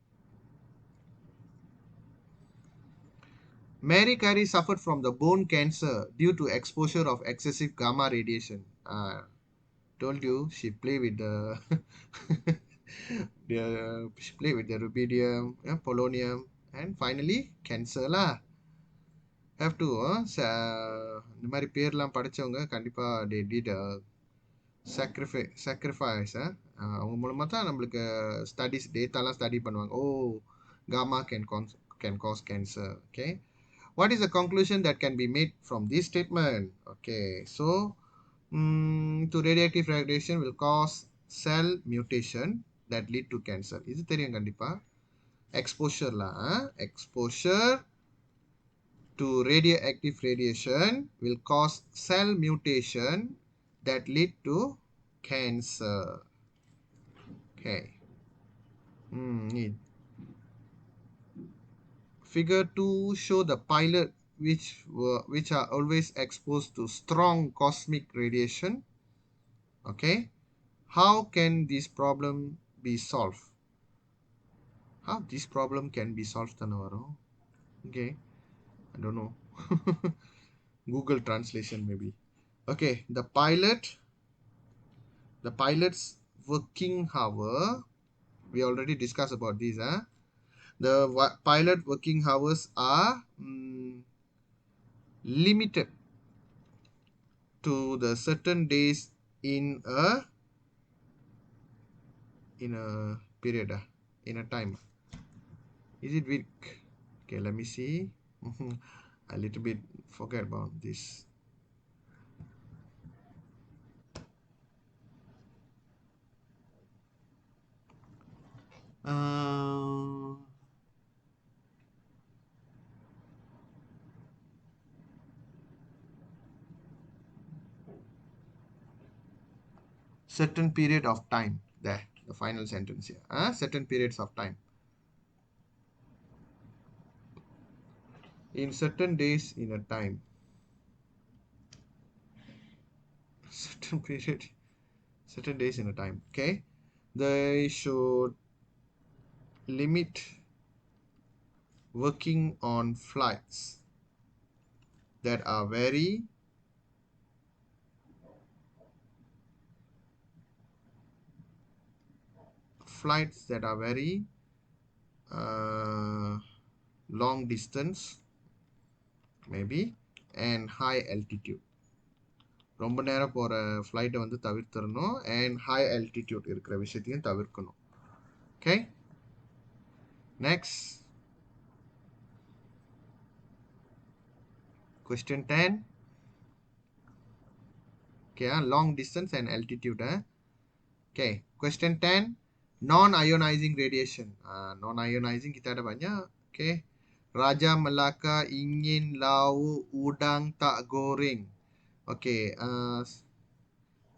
Mary Carey suffered from the bone cancer due to exposure of excessive gamma radiation. Told you she played with the she played with the rubidium, polonium, and finally cancer lah. Have to இந்த மாதிரி பேர்லாம் படிச்சவங்க கண்டிப்பா they did a sacrifice அவங்க மூலமா தான் நம்மளுக்கு studies டேட்டாலாம் study பண்ணுவாங்க. Gamma can cause cancer. Okay. What is the conclusion that can be made from this statement? Okay, so to radioactive radiation will cause cell mutation that lead to cancer. இது தெரியும் கண்டிப்பா. Exposure exposure to radioactive radiation will cause cell mutation that lead to cancer. Okay. Need Figure 2 show the pilot which are always exposed to strong cosmic radiation. Okay. How can this problem be solved? How this problem can be solved, Tanavaro? Okay. I don't know. Google translation maybe. Okay. The pilot's working hour. We already discussed about this. The pilot working hours are limited to the certain days in a period, in a time. Is it week? Okay, let me see. A little bit forget about this. Certain period of time. There, the final sentence here. Certain periods of time. In certain days in a time. Certain period. Certain days in a time. Okay. They should limit working on flights that are very long distance maybe and high altitude. ரொம்ப நேரம் போற ஃப்ளைட்டை வந்து தவிர்த்துறணும் and high altitude இருக்கிற விஷயத்தையும் தவிர்க்கணும். Okay. Next. Question 10. Okay, long distance and altitude. Okay, question 10. Non-ionizing radiation. Non-ionizing kita ada banyak. Okay. Raja Melaka ingin lau udang tak goreng. Okay.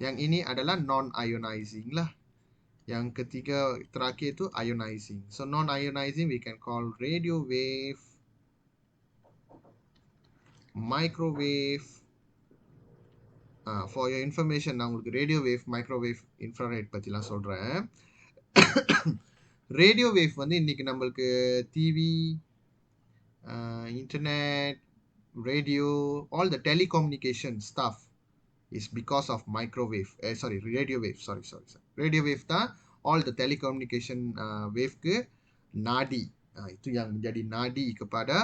Yang ini adalah non-ionizing lah. Yang ketiga terakhir itu ionizing. So non-ionizing we can call radio wave, microwave, For your information, நான் உங்களுக்கு radio wave, microwave, infrared பற்றிலாம் சொல்கிறேன். Radio wave வந்து இன்னைக்கு நம்மளுக்கு TV, internet, radio, all the telecommunication staff is because of microwave, radio wave, sorry. Radio wave தான் all the telecommunication wave ke nadi. Itu yang menjadi nadi kepada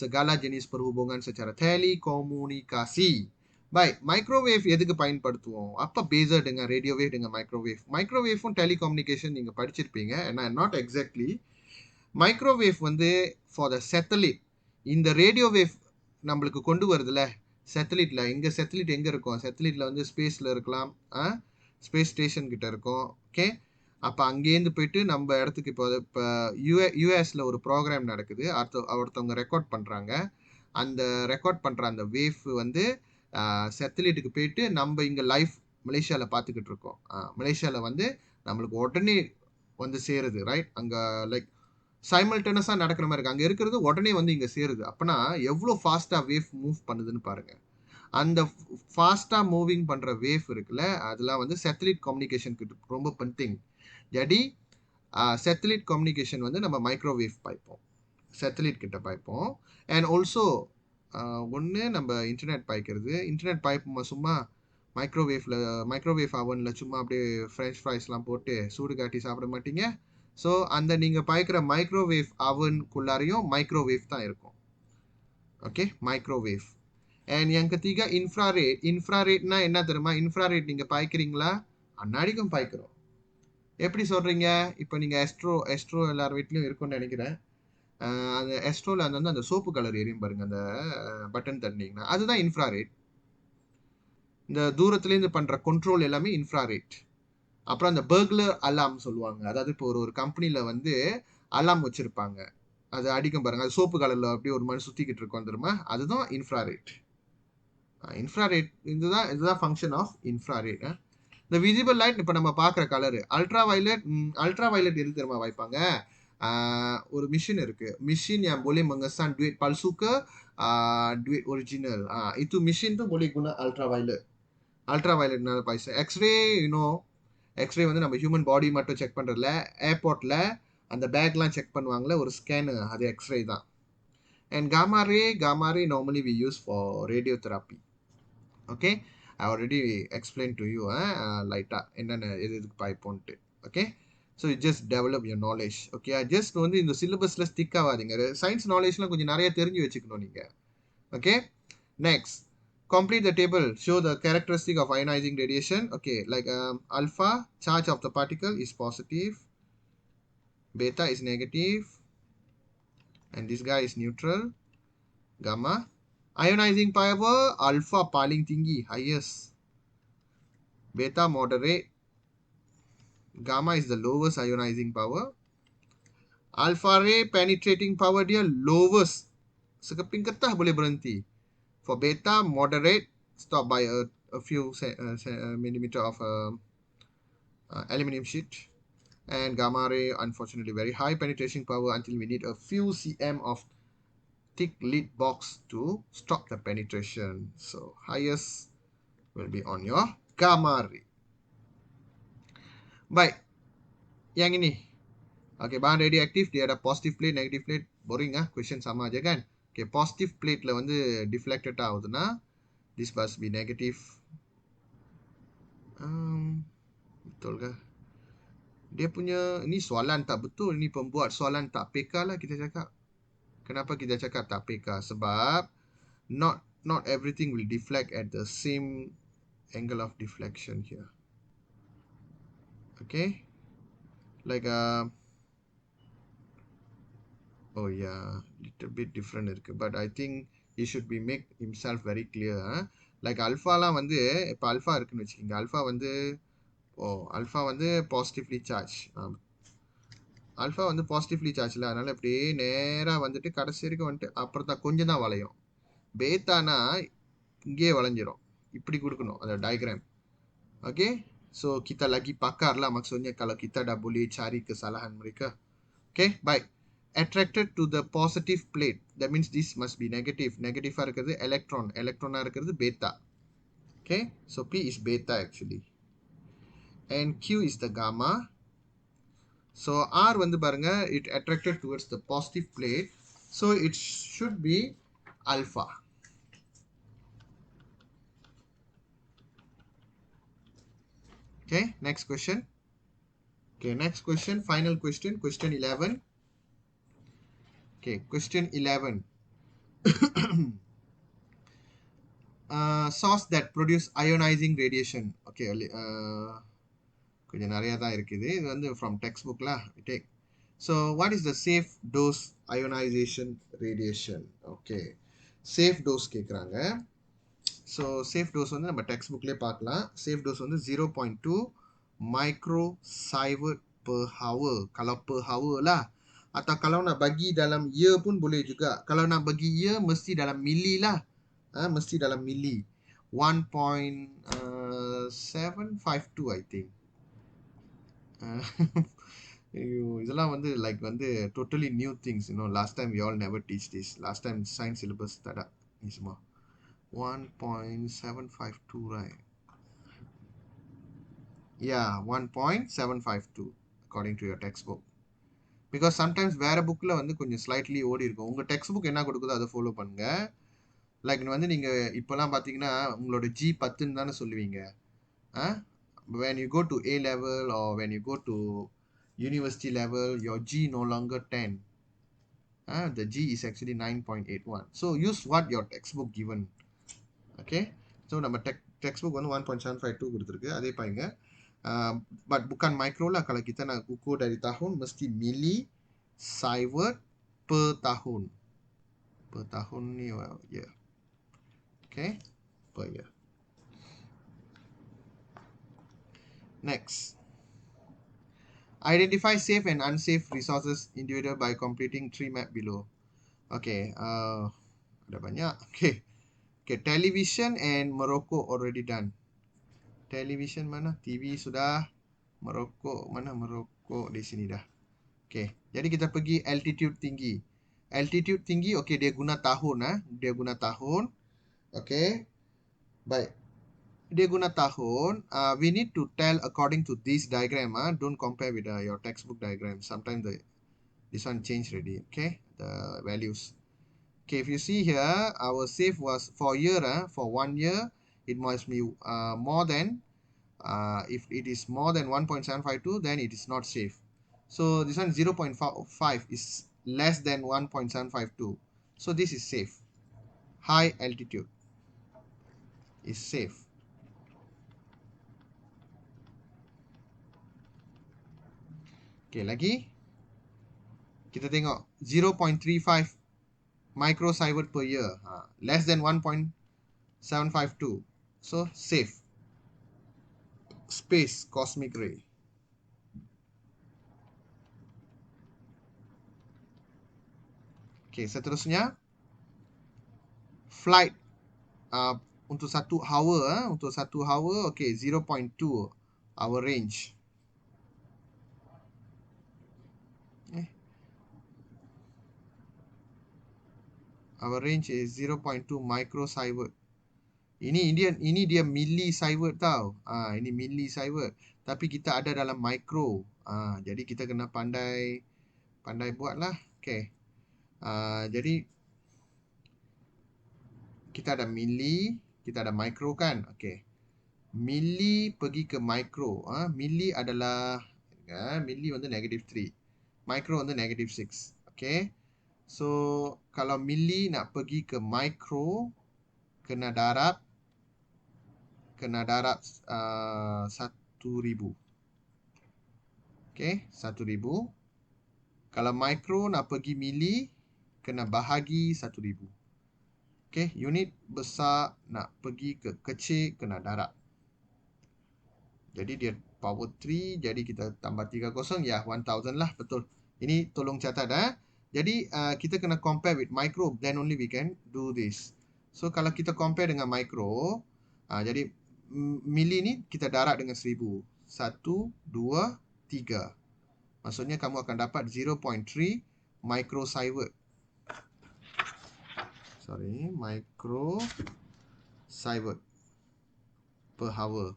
segala jenis perhubungan secara telekomunikasi. Baik, microwave எதுக்கு பயன்படுத்துவோம்? அப்ப பேஸா dengan radio wave dengan microwave. Microwave pun telecommunication நீங்க படிச்சிருப்பீங்க. And not exactly. Microwave வந்து for the satellite. இந்த radio wave நம்மளுக்கு கொண்டு வருதுல சேட்டலைட்ல, எங்க சேட்டலைட் எங்க இருக்கும்? சேட்டலைட்ல வந்து ஸ்பேஸ்ல இருக்கலாம், ஸ்பேஸ் ஸ்டேஷன் கிட்ட இருக்கும். ஓகே, அப்ப அங்கேருந்து போயிட்டு நம்ம இடத்துக்கு இப்போ யூஎஸ்ல ஒரு ப்ரோக்ராம் நடக்குது, ஒருத்தவங்க ரெக்கார்ட் பண்றாங்க. அந்த ரெக்கார்ட் பண்ற அந்த வேவ் வந்து சேட்டலைட்டுக்கு போயிட்டு நம்ம இங்க லைவ் மலேசியால பார்த்துக்கிட்டு இருக்கோம். மலேசியால வந்து நம்மளுக்கு உடனே வந்து சேருது, ரைட்? அங்க லைக் சைமல்டேனஸா நடக்கிற மாதிரி இருக்கு. அங்க இருக்கிறது உடனே வந்து இங்க சேருது. அப்பனா எவ்வளவு ஃபாஸ்டா வேவ் மூவ் பண்ணுதுன்னு பாருங்க. அந்த ஃபாஸ்டா மூவிங் பண்ற வேவ் இருக்குல்ல, அதெல்லாம் வந்து சேட்டலைட் கம்யூனிகேஷன் கிட்ட ரொம்ப பந்திங். ஜடி சேட்டலைட் கம்யூனிகேஷன் வந்து நம்ம மைக்ரோவேவ் பாய்ப்போம், சேட்டலைட் கிட்ட பாய்ப்போம். அண்ட் ஆல்சோ ஒன்று நம்ம இன்டர்நெட் பாய்க்கிறது. இன்டர்நெட் பாய்ப்போமா சும்மா மைக்ரோவேவ் அவன்ல சும்மா அப்படியே ஃப்ரெஞ்ச் ஃப்ரைஸ்லாம் போட்டு சூடு காட்டி சாப்பிட மாட்டீங்க. ஸோ அந்த நீங்கள் பாய்க்கிற மைக்ரோவேவ் அவனுக்குள்ளாரையும் மைக்ரோவேவ் தான் இருக்கும். Okay, microwave. அண்ட் என் கத்திகா இன்ஃப்ராரேட். இன்ஃப்ராரேட்னா என்ன தெரியுமா? இன்ஃப்ராரேட் நீங்கள் பாய்க்கிறீங்களா? அன்னாடிக்கும் பாய்க்கிறோம். எப்படி சொல்கிறீங்க? இப்போ நீங்கள் எஸ்ட்ரோ எல்லார் வீட்லையும் இருக்கும்னு நினைக்கிறேன். அந்த எஸ்ட்ரோவில் வந்து அந்த சோப்பு கலர் எரியும் பாருங்க, அந்த பட்டன் தட்டினீங்கன்னா அதுதான் இன்ஃப்ராரேட். இந்த தூரத்துலேருந்து பண்ணுற கண்ட்ரோல் எல்லாமே இன்ஃப்ராரேட். அப்புறம் அந்த பர்க்லர் அலாம் சொல்லுவாங்க. அதாவது இப்போ ஒரு கம்பெனியில் வந்து அலாம் வச்சுருப்பாங்க, அது அடிக்கும் பாருங்க, அது சோப்பு கலரில் அப்படியே ஒரு மாதிரி சுற்றிக்கிட்டு இருக்கும் தெரியுமா? அதுதான் இன்ஃப்ராரேட். இன்ஃப்ராரேட் இதுதான் ஃபங்க்ஷன் ஆஃப் இன்ஃப்ராரேட். இந்த விசிபிள் லைட் இப்போ நம்ம பார்க்குற கலரு அல்ட்ரா வயலட் எது தெரியுமா வைப்பாங்க? ஒரு மிஷின் இருக்கு, machine yang boleh mengesan duit palsu ke duit original. Itu mesin tu boleh guna ultraviolet னால பாய்ஸ். எக்ஸ்ரே எக்ஸ்ரே வந்து நம்ம ஹியூமன் பாடி மட்டும் செக் பண்ணுறதுல, ஏர்போர்ட்டில் அந்த பேக்லாம் செக் பண்ணுவாங்களே ஒரு ஸ்கேனு, அது எக்ஸ்ரே தான். And gamma ray normally we use for radiotherapy. Okay, I already explained to you லைட்டாக என்னென்ன எதுக்கு பாய்ப்போன்ட்டு. Okay, so just develop your knowledge. Okay, just வந்து இந்த சிலபஸில் ஸ்டிக் ஆகாதீங்க. சயின்ஸ் நாலேஜ்லாம் கொஞ்சம் நிறைய தெரிஞ்சு வச்சுக்கணும் நீங்கள். Okay, next, complete the table. Show the characteristic of ionizing radiation. Okay, like alpha, charge of the particle is positive, beta is negative, and this guy is neutral. Gamma, ionizing power, alpha paling tinggi, highest, beta moderate, gamma is the lowest ionizing power. Alpha ray penetrating power dia lowest, sekeping ketah boleh berhenti. For beta moderate, stop by a few millimeter of aluminum sheet. And gamma ray, unfortunately, very high penetration power until we need a few cm of thick lead box to stop the penetration. So highest will be on your gamma ray. Baik, yang ini. Okay, bahan radioaktif dia ada positive plate, negative plate. Boring question sama aja kan. Okay, positive plate la வந்து deflected ஆகுதுன்னா this must be negative. Betul kah? Dia punya ini soalan tak betul, ini pembuat soalan tak PK lah kita cakap. Kenapa kita cakap tak PK? Sebab not everything will deflect at the same angle of deflection here. Okay, like oh yeah, little bit different இருக்கு. But I think he should be make himself very clear. Like அல்ஃபாலாம் வந்து இப்போ alpha இருக்குன்னு வச்சுக்கோங்க. Alpha வந்து positively charge. Alpha வந்து positively சார்ஜில், அதனால் இப்படியே நேராக வந்துட்டு கடைசி வரைக்கும் வந்துட்டு அப்புறம் தான் கொஞ்சம் தான் வளையும். பேத்தானா இங்கேயே வளைஞ்சிரும். இப்படி கொடுக்கணும் அந்த diagram. Oke, so kita lagi pakar lah maksudnya kalau kita dah boleh cari kesalahan mereka. Okay, baik. Attracted to the positive plate. That means this must be negative. Negative இருக்கிறது எலக்ட்ரான், எலக்ட்ரானா இருக்கிறது beta. Okay, so P is beta actually. And Q is the gamma. So R வந்து பாருங்க, it attracted towards the positive plate. So it should be alpha. Okay, next question. Okay, next question, final question, question 11. Okay, question 11. Source that produce ionizing radiation. Okay, கொஞ்சம் நிறைய தான் இருக்குது. இது வந்து from textbook lah. Take. So what is the safe dose ionization radiation? Okay, safe dose கேட்குறாங்க. So safe dose வந்து நம்ம text புக்லேயே பார்க்கலாம். சேஃப் டோஸ் வந்து 0.2 micro சைவர்ட் per hour. Kalau per hour lah. Atau kalau nak bagi dalam year pun boleh juga. Kalau nak bagi year mesti dalam milli lah. Mesti dalam milli. 1.752 I think. இதெல்லாம் வந்து like வந்து totally new things, you know. Last time we all never teach this. Last time science syllabus tak ada ni semua. 1.752, right? Yeah, 1.752 according to your textbook. Because sometimes வேற புக்கில் வந்து கொஞ்சம் slightly ஓடி இருக்கும். உங்கள் டெக்ஸ்ட் புக் என்ன கொடுக்குதோ அதை follow பண்ணுங்க. லைக் வந்து நீங்கள் இப்போலாம் பார்த்தீங்கன்னா உங்களோட G 10ன்னு தானே சொல்லுவீங்க. When you go to A level or when you go to university level, your G no longer 10. The G is actually 9.81. So use what your textbook given. Okay, so நம்ம textbook வந்து 1.752 கொடுத்துருக்கு, அதே பாருங்க. But bukan micro lah. Kalau kita nak ukur dari tahun mesti milli sievert per tahun. Per tahun ni year. Okay, per year. Next, identify safe and unsafe resources individual by completing 3 map below. Okay, ada banyak. Okay, television and merokok already done. Television mana? TV sudah. Merokok mana? Merokok di sini dah. Okay, jadi kita pergi altitude tinggi. Altitude tinggi, okay, dia guna tahun. Dia guna tahun. Okay, baik. Dia guna tahun. We need to tell according to this diagram. Don't compare with your textbook diagram. Sometimes this one change already. Okay, the values. Okay, if you see here, our safe was for year. For 1 year, it must be more than. If it is more than 1.752, then it is not safe. So this one 0.5 is less than 1.752. So this is safe. High altitude is safe. Okay, lagi kita tengok 0.35 microsievert per year. Less than 1.752. So safe. Space cosmic ray. Okay, seterusnya flight untuk 1 hour. Untuk 1 hour, okay, 0.2 our range. Our range is 0.2 microsievert. Ini dia millisievert tau. Ini millisievert. Tapi kita ada dalam micro. Jadi kita kena pandai buat lah. Okay. Jadi kita ada milli, kita ada micro kan. Okay. Milli pergi ke micro. Milli adalah milli வந்து -3. Micro வந்து -6. Okay. So kalau milli nak pergi ke micro, kena darab 1,000. Okay, 1,000. Kalau micro nak pergi milli, kena bahagi 1,000. Okay, unit besar nak pergi ke kecil, kena darab. Jadi dia power 3, jadi kita tambah 30, ya 1,000 lah, betul. Ini tolong catat. Jadi kita kena compare with micro, then only we can do this. So kalau kita compare dengan micro, jadi milli ni kita darab dengan 1,000. 1, 2, 3. Maksudnya kamu akan dapat 0.3 microsievert. Microsievert. per hour.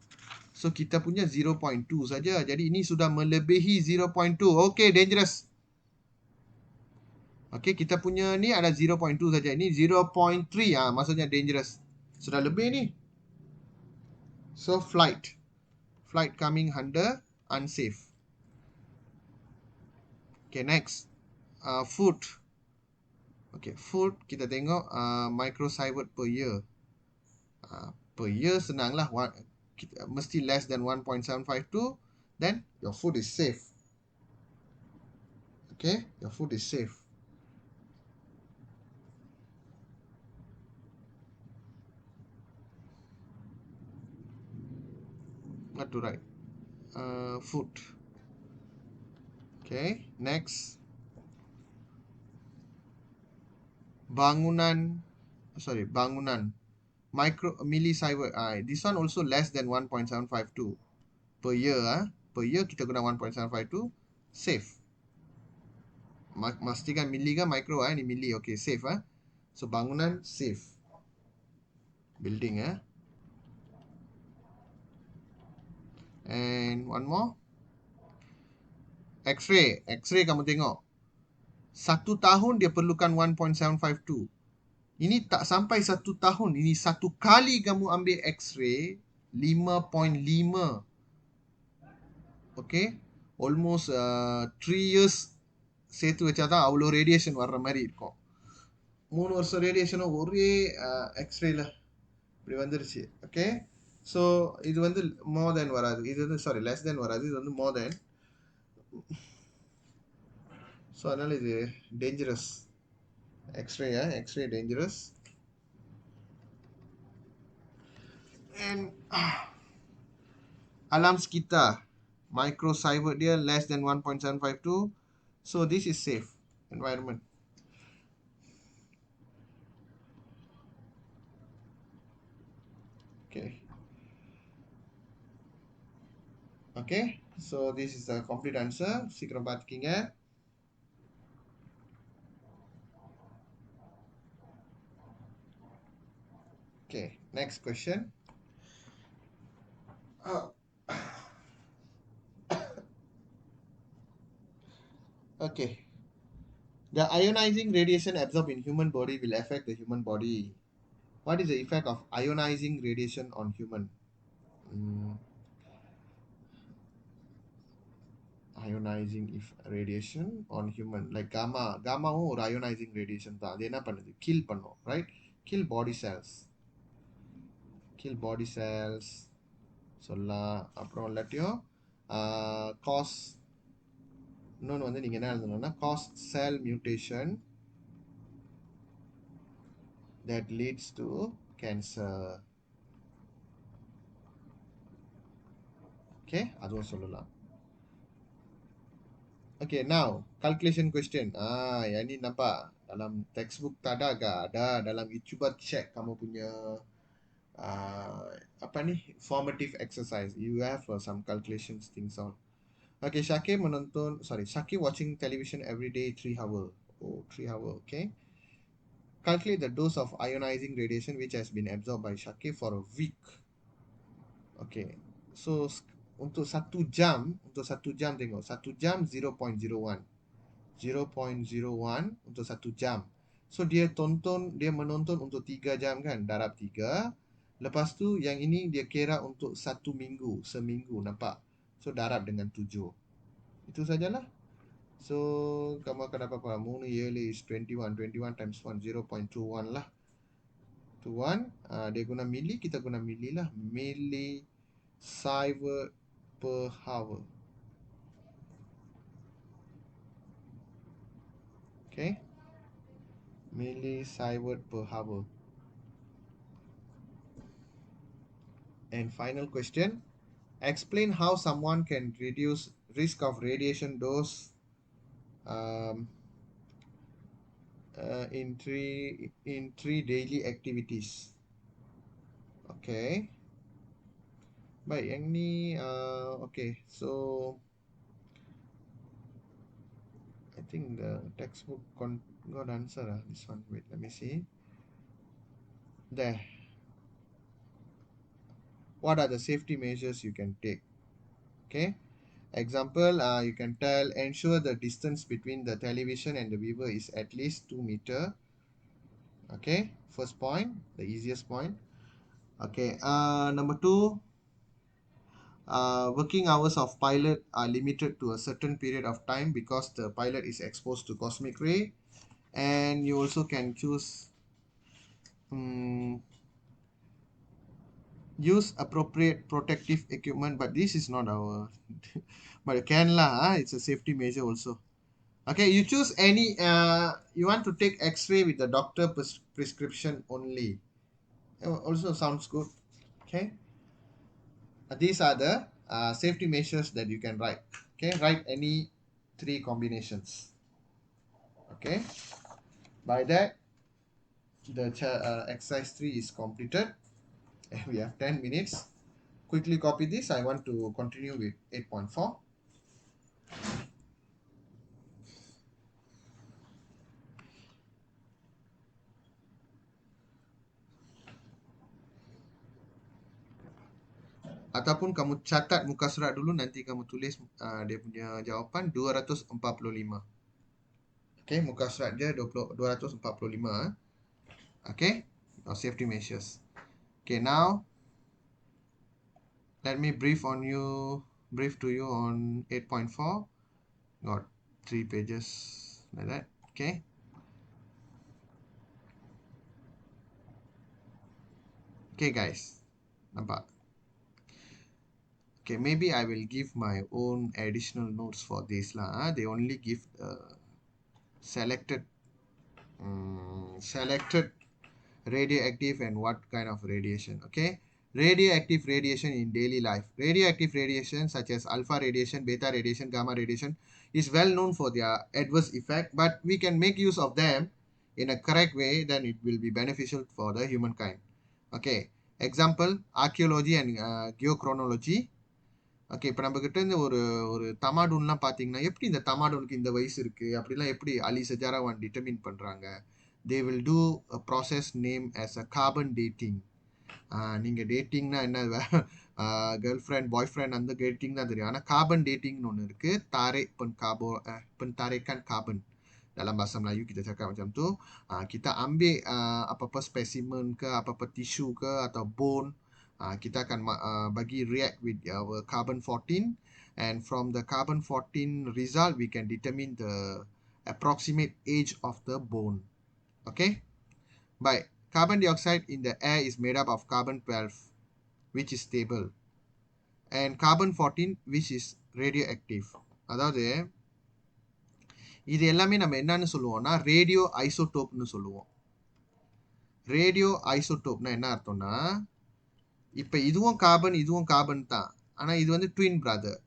So kita punya 0.2 saja. Jadi ini sudah melebihi 0.2. Okay, dangerous. Okay, kita punya ni ada 0.2 saja. Ini 0.3. Maksudnya dangerous. Sudah lebih ni. So flight. Flight coming under unsafe. Okay, next. Food. Okay, food kita tengok microsievert per year. Per year senanglah. Mesti less than 1.752. Then your food is safe. Okay, your food is safe. What to write? Food. Okay, next. Bangunan. Millisievert. This one also less than 1.752 per year. Per year kita guna 1.752. Safe. Pastikan milli kan micro ni milli. Okay, safe. So bangunan safe. Building. And one more. X-ray. X-ray kamu tengok. 1 tahun dia perlukan 1.752. Ini tak sampai 1 tahun. Ini 1 kali kamu ambil X-ray 5.5. Okay. Almost 3 years சேர்த்து வச்சாதான் அவ்வளோ radiation வர்ற மாதிரி இருக்கும். 3 வருஷம் ரேடியேஷனும் ஒரே எக்ஸ்ரேல இப்படி வந்துருச்சு. ஓகே, ஸோ இது வந்து மோர் தென் வராது. இது வந்து சாரி லெஸ் தென் வராது. இது வந்து மோர் தென். ஸோ அதனால இது dangerous. X ray dangerous. And alarms kita microsievert dia less than 1.752. So this is safe environment. Okay, so this is the complete answer. சீக்கிரம் பார்த்துக்கிங்க. Okay, next question. Okay. The ionizing radiation absorbed in human body will affect the human body. What is the effect of ionizing radiation on human? Ionizing radiation on human. Like gamma. Gamma ஒரு ionizing radiation தான். அது என்ன பண்ணுது? Kill பண்ணும். Right? Kill body cells. சொல்லலாம். அப்புறம் இல்லாட்டியும் cause இன்னொன்று வந்து நீங்கள் என்ன எழுதணும்னா cause cell mutation that leads to cancer. Okay, அதுவும் சொல்லலாம். Okay, now calculation question. Yang ni nampak dalam textbook tak ada ke? Ada dalam YouTube. Check kamu punya apa ni formative exercise. You have some calculations things on. Okay, Syakir watching television every day 3 hour. 3 hour. Okay. Calculate the dose of ionizing radiation which has been absorbed by Syakir for a week. Okay. So untuk 1 jam tengok. 1 jam 0.01. 0.01 untuk 1 jam. So dia menonton untuk 3 jam kan. Darab 3. Lepas tu yang ini dia kira untuk 1 minggu. Seminggu, nampak? So darab dengan 7. Itu sajalah. So kamu akan dapat apa? 3 yearly is 21. 21 times 1, 0.21 lah. 21. Dia guna milli, kita guna milli lah. Millisievert per hour. Okay. Millisievert per hour. And final question. Explain how someone can reduce risk of radiation dose in three daily activities. Okay. Baik, yang ni okay. So I think the textbook got answer this one. Wait, let me see. There. what are the safety measures you can take? Okay. Example, you can tell ensure the distance between the television and the viewer is at least 2 meter. Okay, first point, the easiest point. Okay, number two, working hours of pilot are limited to a certain period of time because the pilot is exposed to cosmic ray. And you also can choose um, use appropriate protective equipment, but this is not our but you can lah, it's a safety measure also. Okay, you choose any you want to take x-ray with the doctor prescription only. Also sounds good. Okay. These are the safety measures that you can write. Okay, write any three combinations. Okay, by that the exercise 3 is completed and we have 10 minutes. Quickly copy this. I want to continue with 8.4. Ataupun kamu catat muka surat dulu, nanti kamu tulis dia punya jawapan 245. Okay, muka surat dia 245. Okay, safety measures. Okay, now let me brief to you on 8.4. Got 3 pages like that. Okay. Okay, guys. Nampak? Okay, maybe I will give my own additional notes for this lah. They only give selected selected radioactive and what kind of radiation. Okay, radioactive radiation in daily life. Radioactive radiation such as alpha radiation, beta radiation, gamma radiation is well known for their adverse effect, but we can make use of them in a correct way, then it will be beneficial for the humankind. Okay, example, archaeology and geochronology. Okay, இப்போ நம்மக்கிட்ட இந்த ஒரு ஒரு தமாடூன்லாம் பார்த்தீங்கன்னா எப்படி இந்த தமாடூனுக்கு இந்த வயசு இருக்குது அப்படிலாம் எப்படி அலி சஜாராவான் டிட்டர்மின் பண்ணுறாங்க? They will do a process name as a carbon dating. நீங்கள் டேட்டிங்னா என்ன, கேர்ள் ஃப்ரெண்ட் பாய் ஃப்ரெண்ட் அந்த டேட்டிங் தான் தெரியும். ஆனால் கார்பன் டேட்டிங்னு ஒன்று இருக்குது. Tarik pentarikan carbon. Dalam bahasa Melayu kita cakap macam tu. Kita ambil apa-apa spesimen ke, apa-apa tisu ke atau bone. Kita akan bagi react with our carbon 14, and from the carbon 14 result we can determine the approximate age of the bone. Okay, by carbon dioxide in the air is made up of carbon 12, which is stable, and carbon 14, which is radioactive. அதாவது இது எல்லாமே நம்ம என்னன்னு சொல்லுவோம்னா radio ஐசோடோப்னு சொல்லுவோம். Radio ஐசோடோப்னா என்ன அர்த்தம்னா, இப்போ இதுவும் கார்பன் தான், ஆனால் இது வந்து ட்வின் பிரதர்.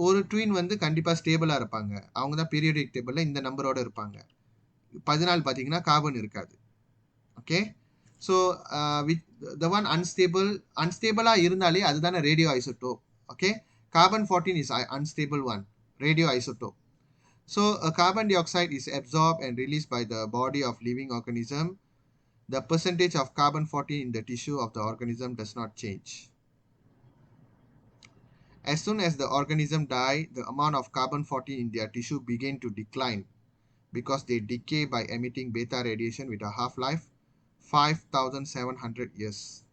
ஒரு ட்வின் வந்து கண்டிப்பாக ஸ்டேபிளாக இருப்பாங்க. அவங்க தான் பீரியாடிக் டேபிளில் இந்த நம்பரோடு இருப்பாங்க. 14 பார்த்தீங்கன்னா கார்பன் இருக்காது. Okay, so with the one அன்ஸ்டேபிளாக இருந்தாலே அதுதானே radioisotope. Okay, carbon 14 is unstable one, radioisotope. So carbon dioxide is absorbed and released by the body of living organism. The percentage of carbon 14 in the tissue of the organism does not change. As soon as the organism die, the amount of carbon 14 in their tissue begin to decline because they decay by emitting beta radiation with a half-life 5,700 years.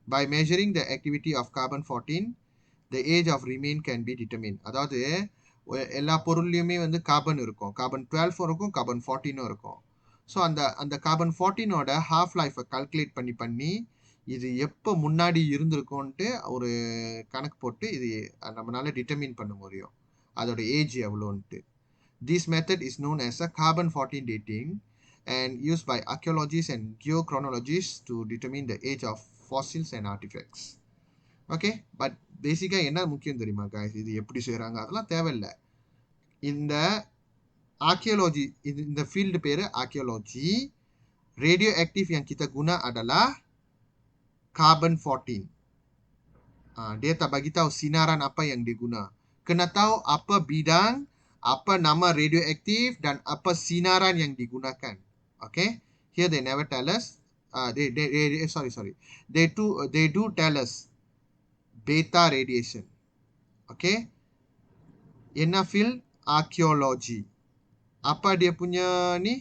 By measuring the activity of carbon 14, the age of remain can be determined. அதாவது எல்லா பொருள்லையுமே வந்து carbon இருக்கும், carbon 12 இருக்கும், carbon 14 இருக்கும். So அந்த carbon 14ஓட half லைஃப்பை calculate பண்ணி இது எப்போ முன்னாடி இருந்திருக்கும்ன்ட்டு ஒரு கணக்கு போட்டு இது நம்மளால டிட்டர்மின் பண்ண முடியும் அதோட age எவ்வளோன்ட்டு. This method is known as a carbon 14 dating and used by archaeologists and geochronologists to determine the age of fossils and artifacts. Okay, but பேசிக்காக என்ன முக்கியம் தெரியுமா guys, இது எப்படி செய்கிறாங்க அதெல்லாம் தேவையில்லை. இந்த archaeology, இந்த ஃபீல்டு பேர் archaeology. Radioactive yang kita guna adalah carbon 14. Dia tak bagi tahu sinaran apa yang diguna. Kena tahu apa bidang, apa nama radioaktif dan apa sinaran yang digunakan. Okay, here they never tell us. they do tell us beta radiation. Okay, என்ன field? Archaeology. Apa dia punya ni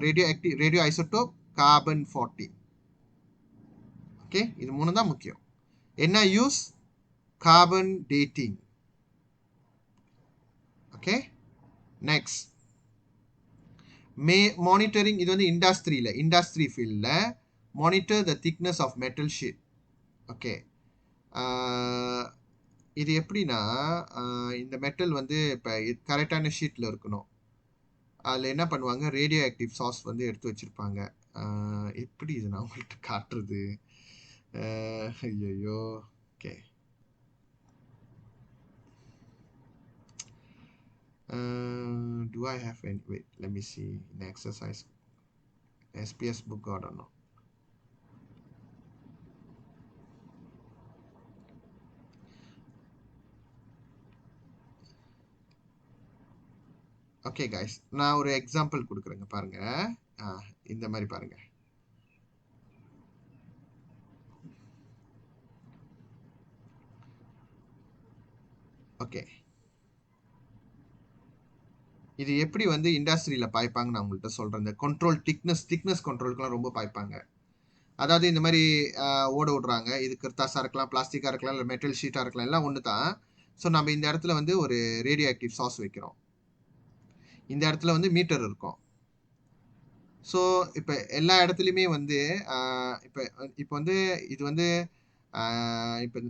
radio isotope carbon 14. Okay, இது மூணு தான் முக்கியம். என்ன use? Carbon dating. Okay, next monitoring. இது வந்து industry field monitor the thickness of metal sheet. Okay, இது எப்படின்னா இந்த மெட்டல் வந்து இப்போ கரெக்டான ஷீட்டில் இருக்கணும். அதில் என்ன பண்ணுவாங்க, ரேடியோ ஆக்டிவ் சாஸ் வந்து எடுத்து வச்சுருப்பாங்க. எப்படி இது நான் உங்கள்கிட்ட காட்டுறது? ஐயோ. Okay, do I have any? Wait, let me see in exercise SPS book or no. Okay guys, நான் ஒரு எக்ஸாம்பிள் கொடுக்குறேங்க பாருங்க. இந்த மாதிரி பாருங்க. ஓகே, இது எப்படி வந்து இண்டஸ்ட்ரியில் பாய்ப்பாங்க நான் உங்கள்கிட்ட சொல்கிறேன். இந்த கண்ட்ரோல் திக்னஸ் கண்ட்ரோலுக்குலாம் ரொம்ப பாய்ப்பாங்க. அதாவது இந்த மாதிரி ஓட விடுறாங்க. இது கிர்தாஸாக இருக்கலாம், பிளாஸ்டிக்காக இருக்கலாம், இல்லை மெட்டல் ஷீட்டாக இருக்கலாம், எல்லாம் ஒன்று தான். ஸோ நம்ம இந்த இடத்துல வந்து ஒரு ரேடியோ ஆக்டிவ் சாஸ் வைக்கிறோம். இந்த இடத்துல வந்து மீட்டர் இருக்கும். ஸோ இப்போ எல்லா இடத்துலையுமே வந்து இப்போ வந்து இது வந்து இப்போ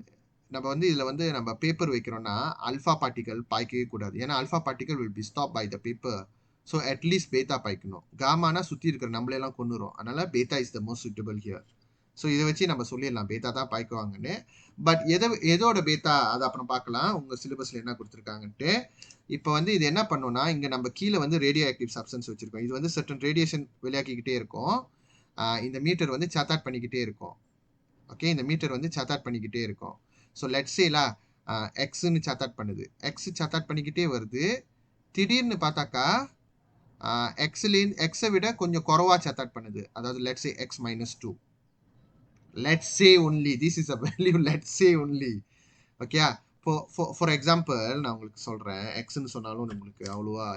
நம்ம வந்து இதில் வந்து நம்ம பேப்பர் வைக்கிறோம்னா அல்ஃபா பார்ட்டிகல் பாய்க்கவே கூடாது. ஏன்னா alpha particle will P stop by the paper. So at least பேத்தா பாய்க்கணும். காமானா சுற்றி இருக்கிற நம்மளெல்லாம் கொண்டுரும். அதனால பேத்தா is the most suitable here. So இதை வச்சு நம்ம சொல்லிடலாம் பேத்தா தான் பாய்க்குவாங்கன்னு. பட் எதோட பேத்தா அதை அப்புறம் பார்க்கலாம் உங்கள் சிலபஸில் என்ன கொடுத்துருக்காங்கன்ட்டு. இப்போ வந்து இது என்ன பண்ணோம்னா, இங்கே நம்ம கீழே வந்து ரேடியோ ஆக்டிவ் சப்ஸ்டன்ஸ் வச்சுருக்கோம். இது வந்து சர்டன் ரேடியேஷன் விளையாக்கிக்கிட்டே இருக்கும். இந்த மீட்டர் வந்து சார்ட் பண்ணிக்கிட்டே இருக்கும். ஓகே, இந்த மீட்டர் வந்து சார்ட் பண்ணிக்கிட்டே இருக்கும். ஸோ லெட்ஸ் சேலா எக்ஸ்ன்னு சார்ட் பண்ணுது. எக்ஸ் சார்ட் பண்ணிக்கிட்டே வருது. திடீர்னு பார்த்தாக்கா எக்ஸை விட கொஞ்சம் குறவா சார்ட் பண்ணுது. அதாவது let's say X -2. let's say only, this is a value, let's say only. Okay, for example நான் உங்களுக்கு சொல்கிறேன். எக்ஸ்ன்னு சொன்னாலும் நம்மளுக்கு அவ்வளோவா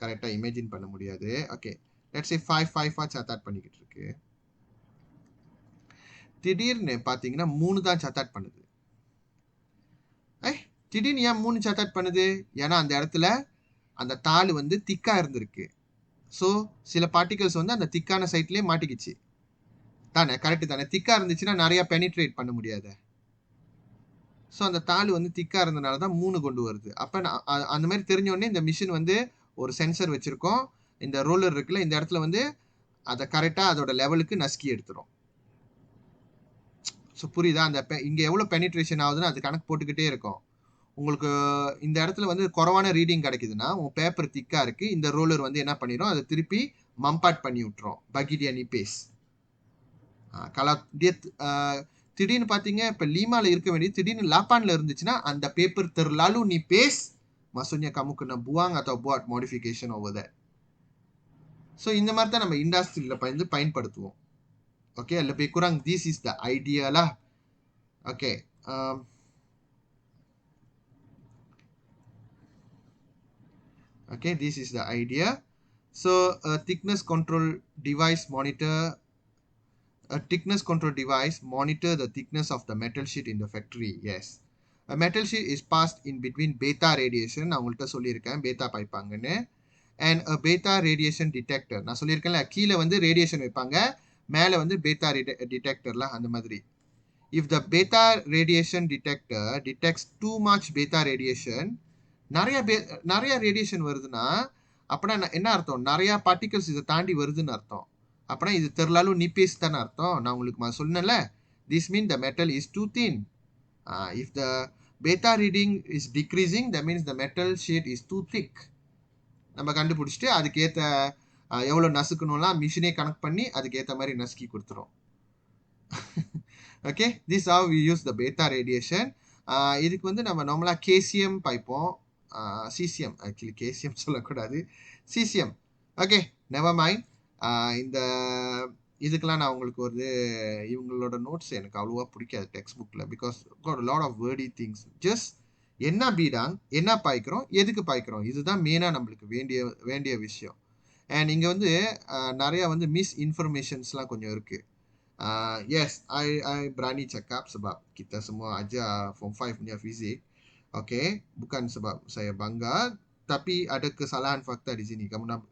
கரெக்டாக இமேஜின் பண்ண முடியாது. ஓகே, let's say 5 சார்ட் பண்ணிக்கிட்டு இருக்கு. திடீர்னு பார்த்தீங்கன்னா 3 தான் சார்ட் பண்ணுது. திடீர்னு ஏன் 3 சார்ட் பண்ணுது? ஏன்னா அந்த இடத்துல அந்த தாள் வந்து திக்காக இருந்திருக்கு. ஸோ சில பார்ட்டிகல்ஸ் வந்து அந்த திக்கான சைட்லேயே மாட்டிக்கிச்சு தானே. கரெக்டு தானே? திக்காக இருந்துச்சுன்னா நிறையா பெனிட்ரேட் பண்ண முடியாது. ஸோ அந்த தாள் வந்து திக்காக இருந்தனால தான் 3 கொண்டு வருது. அப்போ அந்த மாதிரி தெரிஞ்சோடனே இந்த மிஷின் வந்து ஒரு சென்சர் வச்சுருக்கோம். இந்த ரோலர் இருக்குல்ல, இந்த இடத்துல வந்து அதை கரெக்டாக அதோட லெவலுக்கு நசுக்கி எடுத்துரும். ஸோ புரியுதா? அந்த இங்கே எவ்வளோ பெனிட்ரேஷன் ஆகுதுன்னு அது கணக்கு போட்டுக்கிட்டே இருக்கும். உங்களுக்கு இந்த இடத்துல வந்து குறவான ரீடிங் கிடைக்குதுன்னா உங்கள் பேப்பர் திக்காக இருக்குது. இந்த ரோலர் வந்து என்ன பண்ணிடும், அதை திருப்பி மம்பாட் பண்ணி விட்டுரும். பகிடியா நிபேஸ் திடீர்னு பார்த்தீங்க இப்போ லீமாவில் இருக்க வேண்டியது திடீர்னு லாப்பானில் இருந்துச்சுன்னா அந்த paper terlalu nipis, maksudnya kamu kena buang atau buat modification over that. So இந்த மாதிரி தான் நம்ம இண்டஸ்ட்ரியில் வந்து பயன்படுத்துவோம். Okay, lebih kurang this is the idea lah. Okay, okay, this is the idea. So a thickness control device monitor the thickness of the metal sheet in the factory. Yes, a metal sheet is passed in between beta radiation, நான் உங்கள்கிட்ட சொல்லியிருக்கேன் beta பாய்ப்பாங்கன்னு, and a beta radiation detector. நான் சொல்லியிருக்கேன்ல, கீழே வந்து radiation வைப்பாங்க, மேலே வந்து beta detectorலாம் அந்த மாதிரி. If the beta radiation detector detects too much beta radiation, நிறைய ரேடியேஷன் வருதுன்னா அப்படின்னா என்ன அர்த்தம்? நிறைய பார்ட்டிகல்ஸ் இதை தாண்டி வருதுன்னு அர்த்தம். அப்படின்னா இது terlalu nipis தானே அர்த்தம். நான் உங்களுக்கு சொன்னேன்ல, this means the metal is too thin. If the beta reading is decreasing, that means the metal sheet is too thick. நம்ம கண்டுபிடிச்சிட்டு அதுக்கேற்ற எவ்வளோ நசுக்கணும்லாம் மிஷினே கனெக்ட் பண்ணி அதுக்கேற்ற மாதிரி நசுக்கி கொடுத்துரும். Okay, this how we use the beta radiation. இதுக்கு வந்து நம்ம நார்மலாக கேசியம் பாய்ப்போம், சிசிஎம், ஆக்சுவலி கேசியம் சொல்லக்கூடாது, சிசிஎம். Okay, never mind. இந்த இதுக்கெல்லாம் நான் உங்களுக்கு ஒரு இவங்களோட நோட்ஸ் எனக்கு அவ்வளோவா பிடிக்காது டெக்ஸ்ட் புக்கில் because got a lot of wordy things just என்ன பீடாங் என்ன பாய்க்கிறோம் எதுக்கு பாய்க்கிறோம் இதுதான் மெயினாக நம்மளுக்கு வேண்டிய வேண்டிய விஷயம் அண்ட் இங்கே வந்து நிறைய வந்து மிஸ் இன்ஃபர்மேஷன்ஸ்லாம் கொஞ்சம் இருக்குது. Yes, I berani cakap sebab kita semua ajar Form 5 punya fizik. Okay, bukan sebab saya bangga, tapi ada kesalahan fakta di sini. Kamu nak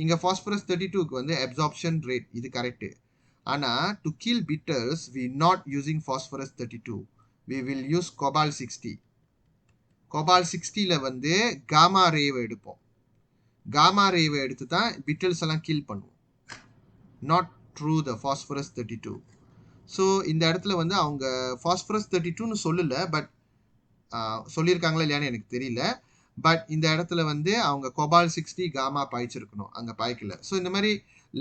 இங்க phosphorus 32 க்கு வந்து absorption rate இது கரெக்ட். ஆனா to kill beetles we not using phosphorus 32. We will use cobalt 60. cobalt 60ல வந்து gamma ray எடுப்போம். gamma ray எடுத்து தான் beetles எல்லாம் kill பண்ணுவோம். not through the phosphorus 32. So இந்த இடத்துல வந்து அவங்க phosphorus 32ன்னு சொல்லல, பட் சொல்லியிருக்காங்களா இல்லையான்னு எனக்கு தெரியல. பட் இந்த இடத்துல வந்து அவங்க cobalt 60 காமா பாய்ச்சிருக்கணும், அங்கே பாய்க்கல. ஸோ இந்த மாதிரி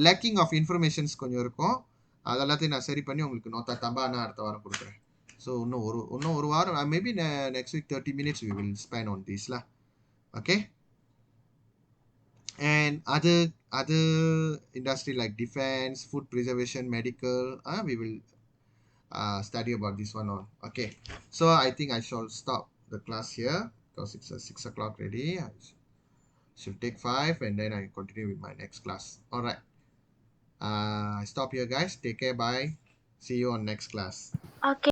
லேக்கிங் ஆஃப் இன்ஃபர்மேஷன்ஸ் கொஞ்சம் இருக்கும். அதெல்லாத்தையும் நான் சரி பண்ணி உங்களுக்கு நோட்டா தம்பானா அடுத்த வாரம் கொடுக்குறேன். ஸோ இன்னும் ஒரு வாரம், maybe next week 30 minutes we will spend on this lah. Okay. And other industry like defense, food preservation, medical, we will study about this one on. Okay, so I think I shall stop the class here because it's 6 o'clock ready. I should take 5 and then I continue with my next class. All right, I stop here guys. Take care. Bye. See you on next class. Okay.